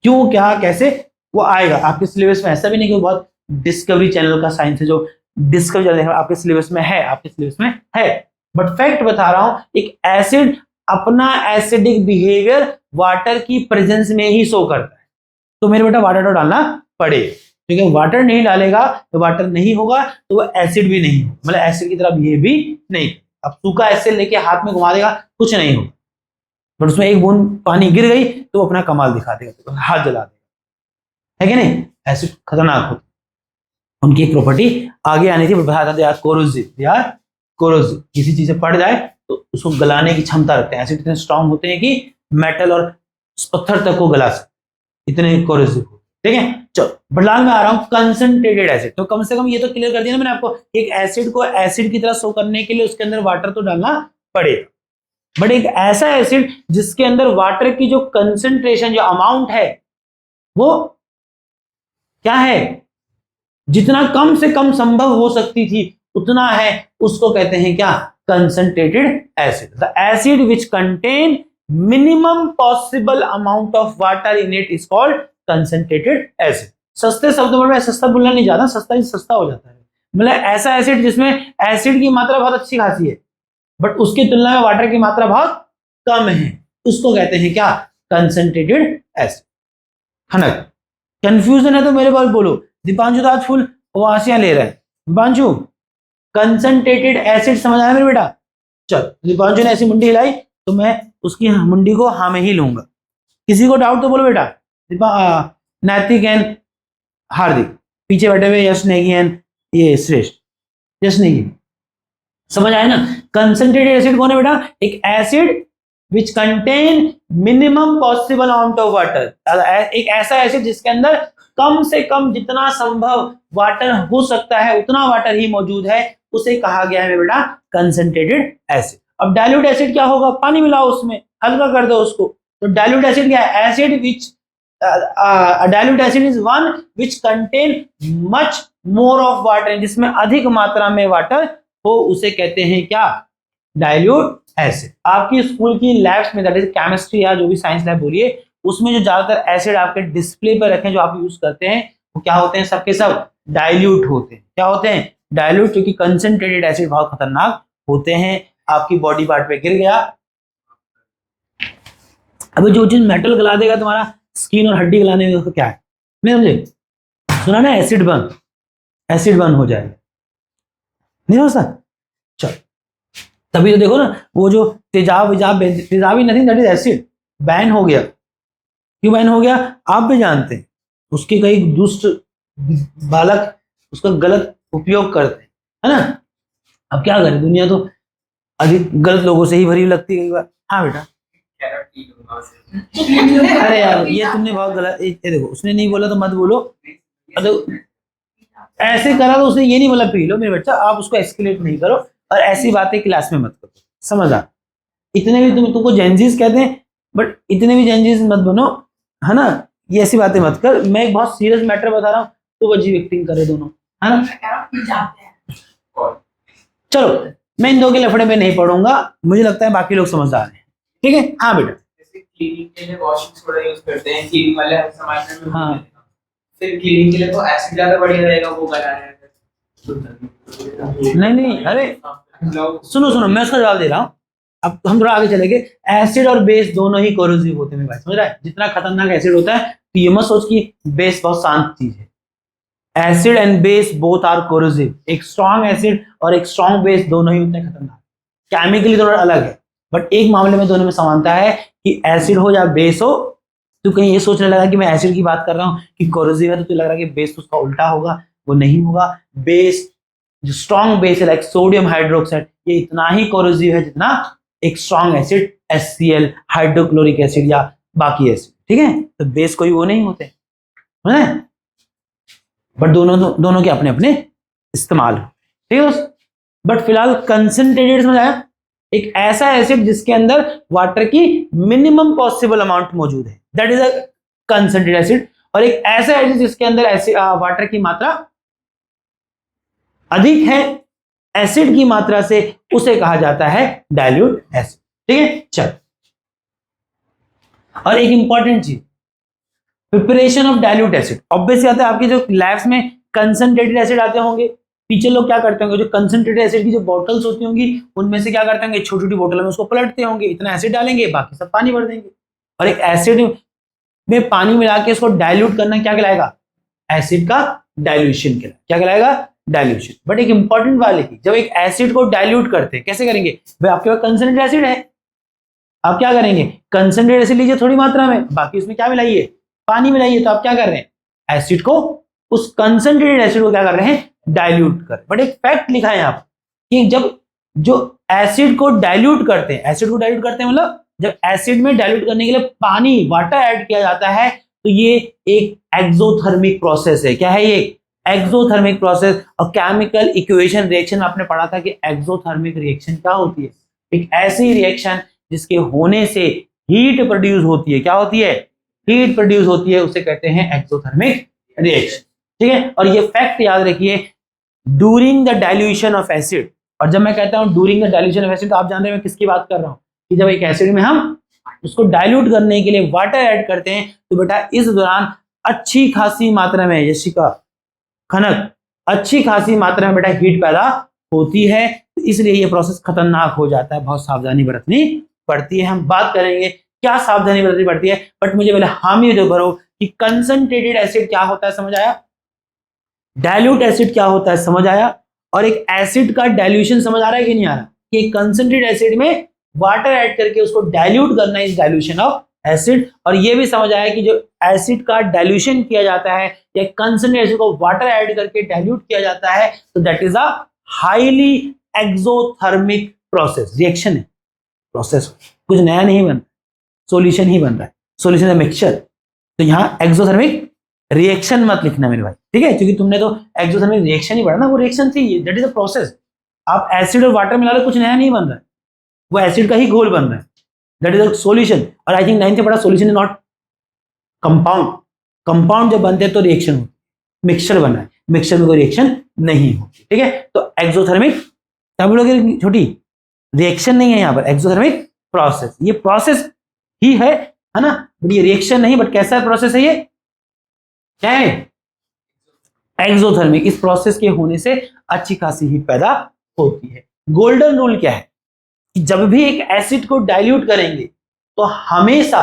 क्यों क्या कैसे वो आएगा आपके सिलेबस में। ऐसा भी नहीं कि बहुत डिस्कवरी चैनल का साइंस है जो डिस्कवरी चैनल आपके सिलेबस में है, आपके सिलेबस में है, बट फैक्ट बता रहा हूं। एक एसिड अपना एसिडिक बिहेवियर वाटर की प्रेजेंस में ही शो करता है, तो मेरे बेटा वाटर तो डालना पड़ेगा, क्योंकि वाटर नहीं डालेगा तो वाटर नहीं होगा तो वो एसिड भी नहीं होगा, मतलब एसिड की तरह बिहेव भी नहीं। अब सूखा एसिड लेके हाथ में घुमा देगा कुछ नहीं होगा, बट उसमें एक बूंद पानी गिर गई तो वो अपना कमाल दिखा देगा, तो हाथ जला देगा, है कि नहीं। एसिड खतरनाक होता, उनकी एक प्रॉपर्टी आगे आनी थी, बताया था यार कोरोसिव, किसी चीज से पड़ जाए तो उसको गलाने की क्षमता रखते हैं। एसिड इतने स्ट्रांग होते हैं कि मेटल और पत्थर तक को गला सकते, इतने कोरोसिव होते, ठीक है। चलो बदलाव में आ रहा हूं कंसंट्रेटेड एसिड, तो कम से कम ये तो क्लियर कर दिया ना मैंने आपको, एक एसिड को एसिड की तरह शो करने के लिए उसके अंदर वाटर तो डालना पड़ेगा, बट एक ऐसा एसिड जिसके अंदर वाटर की जो कंसंट्रेशन जो अमाउंट है वो क्या है, जितना कम से कम संभव हो सकती थी उतना है, उसको कहते हैं क्या concentrated acid. The acid which contain minimum possible amount of water in it is called concentrated acid. सस्ते शब्दों में सस्ता बोलना नहीं जाता, सस्ता ही सस्ता हो जाता है, मतलब ऐसा एसिड जिसमें एसिड की मात्रा बहुत अच्छी खासी है बट उसकी तुलना में वाटर की मात्रा बहुत कम है, उसको कहते हैं क्या कंसंट्रेटेड एसिड। है ना, कंफ्यूजन है तो मेरे पास बोलो। दीपांशु तो आज फुल वासियां ले रहा है। दीपांशु कंसंट्रेटेड एसिड समझ आया मेरे बेटा। चल दीपांशु ने ऐसी मुंडी हिलाई तो मैं उसकी मुंडी को हाँ में ही लूंगा। किसी को डाउट तो बोलो बेटा। नैतिक एंड हार्दिक पीछे बैठे हुए, यश नेगी एंड ये श्रेष्ठ, यश नेगी समझ आया ना। कंसंट्रेटेड एसिड कौन है बेटा, एक acid which contain minimum possible amount of water, एक ऐसा एसिड जिसके अंदर कम से कम जितना संभव वाटर हो सकता है उतना वाटर ही मौजूद है, उसे कहा गया है बेटा कंसंट्रेटेड एसिड। अब डाइल्यूट एसिड क्या होगा, पानी मिलाओ उसमें, हल्का कर दो उसको, तो डाइल्यूट एसिड क्या है, acid which dilute acid is one which contain much more of water, जिसमें अधिक मात्रा में वाटर हो, उसे कहते हैं क्या डाइल्यूट एसिड। आपकी स्कूल की लैब्स में दैट इज केमिस्ट्री या जो भी साइंस लैब बोलिए, उसमें जो ज्यादातर एसिड आपके डिस्प्ले पर रखें जो आप यूज करते हैं वो क्या होते हैं, सबके सब डाइल्यूट होते हैं। क्या होते हैं, डाइल्यूट, क्योंकि कंसंट्रेटेड एसिड बहुत खतरनाक होते हैं। आपकी बॉडी पार्ट पे गिर गया, अभी जो चीज मेटल गला देगा तुम्हारा स्किन और हड्डी गलाने में, क्या है नहीं समझे, सुना ना एसिड बर्न हो जाएगा, नहीं हो सकता। चल तभी तो देखो ना वो जो तेजाब तेजाबी nothing that is acid ban हो गया। क्यों बैन हो गया आप भी जानते हैं, उसके कई दुष्ट बालक उसका गलत उपयोग करते हैं, है ना। अब क्या करें, दुनिया तो अधिक गलत लोगों से ही भरी लगती है कई बार। हाँ बेटा अरे यार ये तुमने बहुत गलत, ये देखो उसने नहीं बोला तो मत बोलो, ऐसे करा तो उसने ये नहीं बोला पी लो मेरे बच्चा, आप उसको एस्केलेट नहीं करो और ऐसी बातें क्लास में मत करो, समझा। इतने भी तुमको जेंजीज कहते हैं बट इतने भी जेंजीज मत बनो, है ना, ये ऐसी बातें मत कर। मैं एक बहुत सीरियस मैटर बता रहा हूँ तो वजीब एक्टिंग करे दोनों, है ना। चलो मैं इन दो के लफड़े में नहीं पढ़ूंगा, मुझे लगता है बाकी लोग समझदार हैं, ठीक है। हाँ बेटा क्लीनिंग के लिए वॉशिंग सोडा यूज करते हैं, क्लीनिंग वाले समाज में। हाँ फिर क्लीनिंग के लिए तो एसिड ज्यादा बढ़िया रहेगा, वो गला रहेगा। नहीं अरे सुनो सुनो, मैं उसका जवाब दे रहा हूं। अब हम थोड़ा आगे चलेंगे। एसिड और बेस दोनों ही कोरोसिव होते हैं मेरे भाई, समझ रहा है? जितना खतरनाक एसिड होता है, तो ये मत सोच कि बेस बहुत शांत चीज है। Acid and base both are corrosive. एक स्ट्रॉन्ग एसिड और एक स्ट्रॉन्ग बेस दोनों ही उतने खतरनाक, केमिकली थोड़ा अलग है, बट एक मामले में दोनों में समानता है कि एसिड हो या बेस हो। तू कहीं ये सोचने लगा कि मैं एसिड की बात कर रहा हूँ कि कोरोसिव है, तो तुझे लग रहा है कि बेस उसका उल्टा होगा, वो नहीं होगा। बेस, जो स्ट्रॉन्ग बेस है लाइक सोडियम हाइड्रोक्साइड, ये इतना ही कोरोसिव है जितना एक strong acid HCl, hydrochloric acid या बाकी एसिड, ठीक है? तो बेस कोई वो नहीं होते, है? बट दोनों के अपने अपने इस्तेमाल, ठीक है? बट फिलहाल कंसंट्रेटेड समझ आया? एक ऐसा एसिड जिसके अंदर वाटर की मिनिमम पॉसिबल अमाउंट मौजूद है, that is a concentrated acid. और एक ऐसा एसिड जिसके अंदर वाटर की मात्रा अधिक है एसिड की मात्रा से, उसे कहा जाता है डाइल्यूट एसिड, ठीक है? चल, और एक इंपॉर्टेंट चीज, preparation of dilute acid. Obviously आता है, आपके जो लैब्स में कंसंट्रेटेड एसिड आते होंगे, टीचर लोग क्या करते होंगे, जो कंसंट्रेटेड एसिड की जो बॉटल्स होती होंगी, उनमें से क्या करते होंगे, छोटी छोटी बोतल में उसको पलटते होंगे, इतना एसिड डालेंगे, बाकी सब पानी भर देंगे। और एक एसिड में पानी मिला के इसको डाइल्यूट करना क्या कहलाएगा? एसिड का डाइल्यूशन कहलाएगा। क्या कहलाएगा? डाइल्यूशन। बट एक इंपॉर्टेंट बात है, जब एक एसिड को डाइल्यूट करते हैं, कैसे करेंगे भाई? आपके पास कंसंट्रेटेड एसिड है, आप क्या करेंगे? कंसंट्रेटेड एसिड लीजिए थोड़ी मात्रा में, बाकी उसमें क्या मिलाइए? पानी मिलाइए। तो आप क्या कर रहे हैं? एसिड को, उस कंसंट्रेटेड एसिड को क्या कर रहे हैं? डाइल्यूट कर। बट एक फैक्ट लिखा है यहाँ कि जब जो एसिड को डाइल्यूट करते हैं, एसिड को डाइल्यूट करते हैं मतलब जब एसिड में डाइल्यूट करने के लिए पानी, वाटर ऐड किया जाता है, तो ये एक एक्सोथर्मिक प्रोसेस है। क्या है ये? Exothermic process. और केमिकल इक्वेशन रिएक्शन आपने पढ़ा था कि एक्सोथर्मिक रिएक्शन क्या होती है? एक ऐसी रिएक्शन जिसके होने से हीट प्रोड्यूस होती है। क्या होती है? हीट प्रोड्यूस होती है, उसे कहते हैं एक्सोथर्मिक रिएक्शन, ठीक है? और ये फैक्ट याद रखिए, during the dilution of acid. और जब मैं कहता हूं during the dilution of acid, तो आप जान रहे हैं मैं किसकी बात कर रहा हूं, कि जब एक एसिड में हम उसको डाइल्यूट करने के लिए वाटर ऐड करते हैं, तो बेटा इस दौरान अच्छी खासी मात्रा में, यशिका खनक, अच्छी खासी मात्रा में बेटा हीट पैदा होती है। तो इसलिए ये प्रोसेस खतरनाक हो जाता है, बहुत सावधानी बरतनी पड़ती है। हम बात करेंगे क्या सावधानी बरतनी पड़ती है, बट मुझे पहले हामी जो भरो कि कंसंट्रेटेड एसिड क्या होता है, समझ आया? डाइल्यूट एसिड क्या होता है, समझ आया? और एक एसिड का डाइल्यूशन समझ आ रहा है कि नहीं आ रहा? कि कंसंट्रेटेड एसिड में वाटर ऐड करके उसको डाइल्यूट करना इज डाइल्यूशन ऑफ एसिड। और ये भी समझ आया कि जो एसिड का डाइल्यूशन किया जाता है या कंसंट्रेटेड एसिड को वाटर ऐड करके डाइल्यूट किया जाता है, तो that is a highly exothermic process. Reaction है, प्रोसेस, कुछ नया नहीं बन, सॉल्यूशन ही बन रहा है, सॉल्यूशन है मिक्सचर। तो यहाँ एक्सोथर्मिक रिएक्शन मत लिखना मेरे भाई, ठीक है? क्योंकि तुमने तो एक्सोथर्मिक रिएक्शन ही पढ़ा ना, वो रिएक्शन थी, दैट इज अ प्रोसेस। आप एसिड और वाटर मिला लो, कुछ नया नहीं बन रहा है, वो एसिड का ही घोल बन रहा है, दैट इज अ सॉल्यूशन। और आई थिंक 9th में पढ़ा, solution is not compound. Compound जब बनते हैं तो रिएक्शन होती है, मिक्सचर बन रहा है, मिक्सचर में कोई रिएक्शन नहीं होती, ठीक है? तो एक्सोथर्मिक क्या बोलोगे छोटी? रिएक्शन नहीं है यहाँ पर, एक्सोथर्मिक प्रोसेस। ये प्रोसेस ही है ना, बट ये रिएक्शन नहीं। बट कैसा प्रोसेस है ये? क्या है? एक्सोथर्मिक। इस प्रोसेस के होने से अच्छी खासी हीट पैदा होती है। गोल्डन रूल क्या है कि जब भी एक एसिड को डाइल्यूट करेंगे तो हमेशा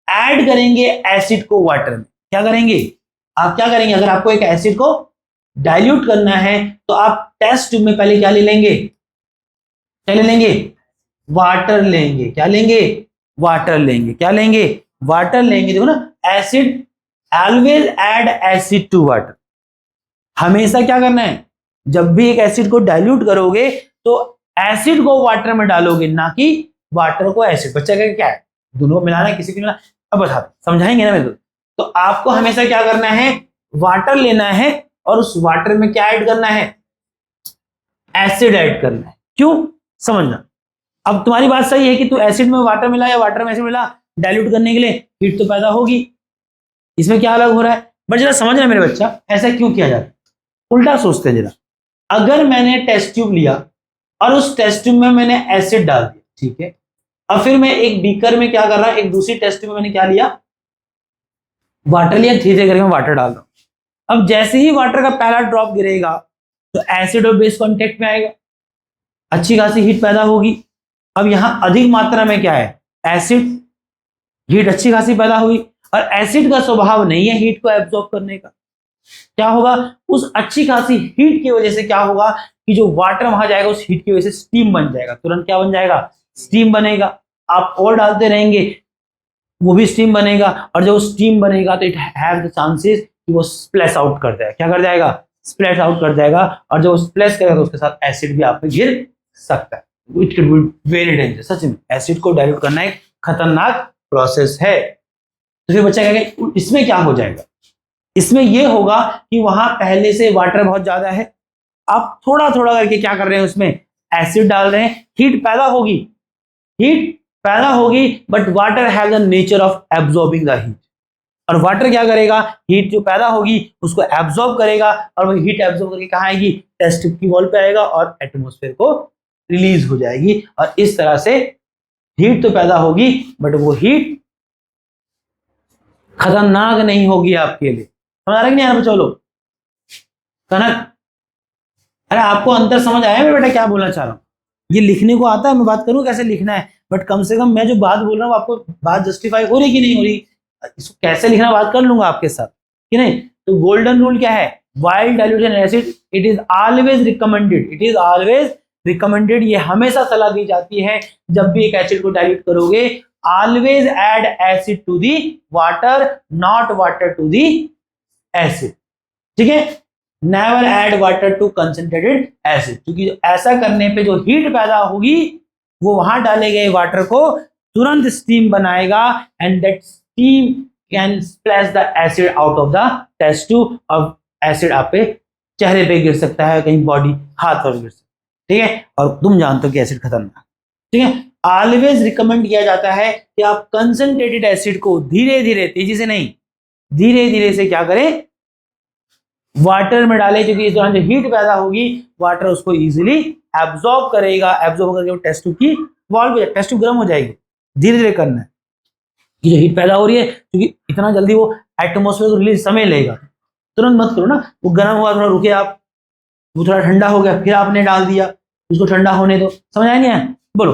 ऐड करेंगे एसिड को वाटर में। क्या करेंगे? आप क्या करेंगे? अगर आपको एक एसिड को डाइल्यूट करना है तो आप टेस्ट ट्यूब में पहले क्या ले लेंगे? क्या ले लेंगे? वाटर लेंगे। क्या लेंगे? वाटर लेंगे। क्या लेंगे? वाटर लेंगे। देखो ना, acid always add acid to water. हमेशा क्या करना है? जब भी एक एसिड को डाइल्यूट करोगे तो एसिड को वाटर में डालोगे, ना कि वाटर को एसिड। बच्चा का क्या है? दोनों को मिलाना है, किसी को मिलाना? अब बता समझाएंगे ना मेरे को। तो आपको हमेशा क्या करना है? वाटर लेना है और उस वाटर में क्या ऐड करना है? एसिड ऐड करना है। क्यों? समझना। अब तुम्हारी बात सही है कि तू एसिड में वाटर मिला या वाटर में एसिड मिला, डाइल्यूट करने के लिए हीट तो पैदा होगी। इसमें क्या अलग हो रहा है? बट जरा समझना मेरे बच्चा, ऐसा क्यों किया जाता है? उल्टा सोचते जरा। अगर मैंने टेस्ट ट्यूब लिया और उस टेस्ट ट्यूब में मैंने एसिड डाल दिया, ठीक है, और फिर मैं एक बीकर में क्या कर रहा हूं, एक दूसरी टेस्ट ट्यूब में मैंने क्या लिया? वाटर लिया। धीरे करके मैं वाटर डाल रहा हूं। अब जैसे ही वाटर का पहला ड्रॉप गिरेगा तो एसिड और बेस कांटेक्ट में आएगा। अच्छी खासी हीट पैदा होगी। अब यहां अधिक मात्रा में क्या है, एसिड, हीट अच्छी खासी पैदा हुई, और एसिड का स्वभाव नहीं है हीट को एब्जॉर्ब करने का। क्या होगा, उस अच्छी खासी हीट की वजह से क्या होगा कि जो वाटर वहां जाएगा उस हीट की वजह से स्टीम बन जाएगा, तुरंत क्या बन जाएगा, स्टीम बनेगा। आप और डालते रहेंगे वो भी स्टीम बनेगा, और जब स्टीम बनेगा तो इट हैव द चांसेस कि वो स्प्लैश आउट कर जाएगा। क्या कर जाएगा, स्प्लैश आउट कर जाएगा, और जब वो स्प्लैश करेगा तो उसके साथ एसिड भी आप पे गिर सकता है। It can be very danger. सच में एसिड को डाइल्यूट करना एक खतरनाक प्रोसेस है। तो फिर बच्चा कहेगा इसमें क्या हो जाएगा, इसमें यह होगा कि वहां पहले से वाटर बहुत ज्यादा है, आप थोड़ा थोड़ा करके क्या कर रहे हैं, उसमें एसिड डाल रहे हैं, हीट पैदा होगी, हीट पैदा होगी, but water have the nature of absorbing the heat. और वाटर क्या करेगा, हीट जो पैदा होगी उसको एब्जॉर्ब करेगा, और वो हीट एब्जॉर्ब करके कहाँ आएगी, टेस्ट ट्यूब की वॉल पे आएगा और एटमॉस्फेयर को रिलीज हो जाएगी। और इस तरह से हीट तो पैदा होगी, बट वो हीट खतरनाक नहीं होगी आपके लिए। समझ आ रहा है कि नहीं यार बच्चों लोग, कनक? अरे आपको अंतर समझ आया मैं बेटा क्या बोलना चाह रहा हूँ? ये लिखने को आता है, मैं बात करूँ कैसे लिखना है, बट कम से कम मैं जो बात बोल रहा हूँ आपको बात जस्टिफाई हो रही कि नहीं हो रही, इसको कैसे लिखना बात कर लूंगा आपके साथ कि नहीं। तो गोल्डन रूल क्या है, while dilution acid it is always recommended, it is always recommended, ये हमेशा सलाह दी जाती है जब भी एक एसिड को डाइल्यूट करोगे, always add acid to the water, not water to the acid. ठीक है, never add water to concentrated acid, क्योंकि ऐसा करने पे जो हीट पैदा होगी वो वहां डाले गए वाटर को तुरंत स्टीम बनाएगा, and that steam can splash the acid out of the test tube, और एसिड आप पे चेहरे पे गिर सकता है, कहीं बॉडी हाथ पर गिर सकता है। ठीक है, और तुम जानते हो कि एसिड खतरनाक। ठीक है, ऑलवेज रिकमेंड किया जाता है कि आप कंसंट्रेटेड एसिड को धीरे धीरे, तेजी से नहीं, धीरे धीरे से क्या करें, वाटर में डालें, क्योंकि इस दौरान जो हीट पैदा होगी वाटर उसको इजीली एब्जॉर्ब करेगा, एब्जॉर्ब करके वो टेस्ट ट्यूब की वॉल पे, टेस्ट ट्यूब गर्म हो जाएगी। धीरे धीरे करना है, कि जो हीट पैदा हो रही है क्योंकि इतना जल्दी वो एटमॉस्फेयर को रिलीज समय लेगा, तुरंत मत करो ना, वो गर्म हुआ थोड़ा रुके आप, वो थोड़ा ठंडा हो गया फिर आपने डाल दिया, उसको ठंडा होने दो। समझ आया नहीं है, बोलो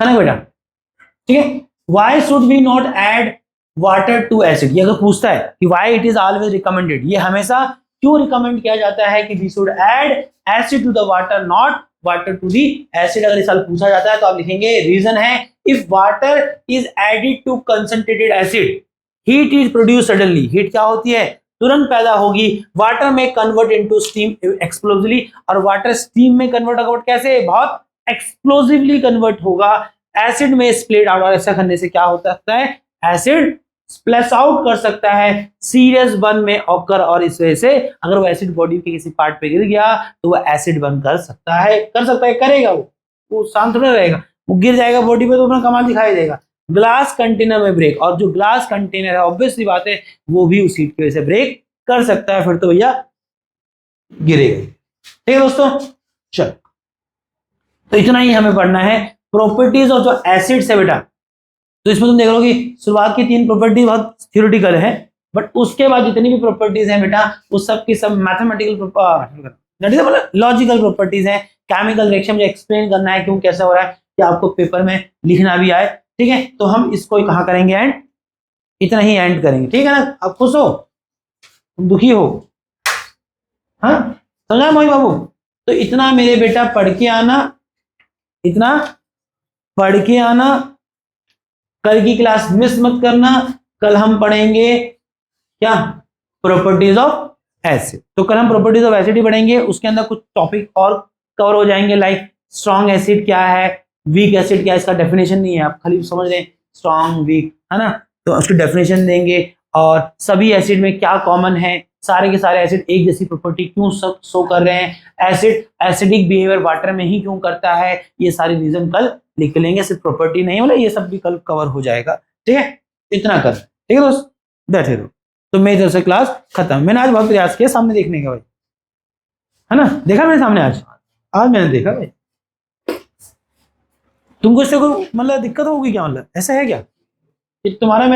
खाना बेटा। ठीक है, why should we not add water to acid, ये अगर पूछता है कि why it is always recommended, ये हमेशा क्यों रिकमेंड किया जाता है कि we should add acid to the water, not water to the acid, अगर इस साल पूछा जाता है तो आप लिखेंगे रीजन है, if water is added to concentrated acid heat is produce suddenly, heat क्या होती है, तुरंत पैदा होगी, वाटर में कन्वर्ट इनटू स्टीम एक्सप्लोसिवली, और वाटर स्टीम में कन्वर्ट होगा, कैसे, बहुत एक्सप्लोसिवली कन्वर्ट होगा, एसिड में स्प्लिट आउट, और ऐसा करने से क्या हो सकता है, एसिड स्प्लैश आउट कर सकता है, सीरियस बर्न में ऑकर, और इस वजह से अगर वो एसिड बॉडी के किसी पार्ट पे गिर गया तो वो एसिड बर्न कर सकता है, करेगा, वो शांत थोड़ा रहेगा, वो गिर जाएगा बॉडी पे तो अपना कमाल दिखाई देगा। ग्लास कंटेनर में ब्रेक, और जो ग्लास कंटेनर है ऑब्वियसली बात है वो भी उस हीट की वजह से ब्रेक कर सकता है, फिर तो भैया गिरेगा। ठीक है दोस्तों, चलो तो इतना ही हमें पढ़ना है, प्रॉपर्टीज ऑफ जो एसिड्स है बेटा। तो इसमें तुम देख लो कि शुरुआत की 3 प्रॉपर्टी बहुत थ्योरेटिकल है, बट उसके बाद जितनी भी प्रॉपर्टीज हैं बेटा वो सब की सब मैथमेटिकल लॉजिकल प्रॉपर्टीज हैं। केमिकल रिएक्शन में एक्सप्लेन करना है क्यों कैसा हो रहा है, कि आपको पेपर में लिखना भी आए। ठीक है, तो हम इसको कहाँ करेंगे एंड, इतना ही एंड करेंगे। ठीक है ना, आप खुश हो, तुम दुखी हो, हाँ समझा मोहित बाबू? तो इतना मेरे बेटा पढ़ के आना, इतना पढ़ के आना, कल की क्लास मिस मत करना। कल हम पढ़ेंगे क्या, प्रॉपर्टीज ऑफ एसिड। तो कल हम प्रॉपर्टीज ऑफ एसिड ही पढ़ेंगे, उसके अंदर कुछ टॉपिक और कवर हो जाएंगे, लाइक स्ट्रॉन्ग एसिड क्या है, वीक एसिड क्या है, इसका डेफिनेशन नहीं है, आप खाली समझ रहे हैं स्ट्रॉन्ग वीक, है ना, तो उसकी डेफिनेशन देंगे, और सभी एसिड में क्या कॉमन है, सारे के सारे एसिड एक जैसी प्रॉपर्टी क्यों शो कर रहे हैं, एसिड एसिडिक बिहेवियर वाटर में ही क्यों करता है, ये सारे रीजन कल लिख लेंगे, सिर्फ प्रॉपर्टी नहीं, मतलब ये सब भी कल कवर हो जाएगा। ठीक है, इतना कर, ठीक है दोस्त, बैठे रहो। तो मेरी तरफ से क्लास खत्म। मैंने आज बहुत प्रयास किया सामने देखने का भाई, है ना, देखा मेरे सामने आज मैंने देखा भाई। तुमको इससे कोई मतलब दिक्कत होगी क्या, मतलब ऐसा है क्या कि तुम्हारा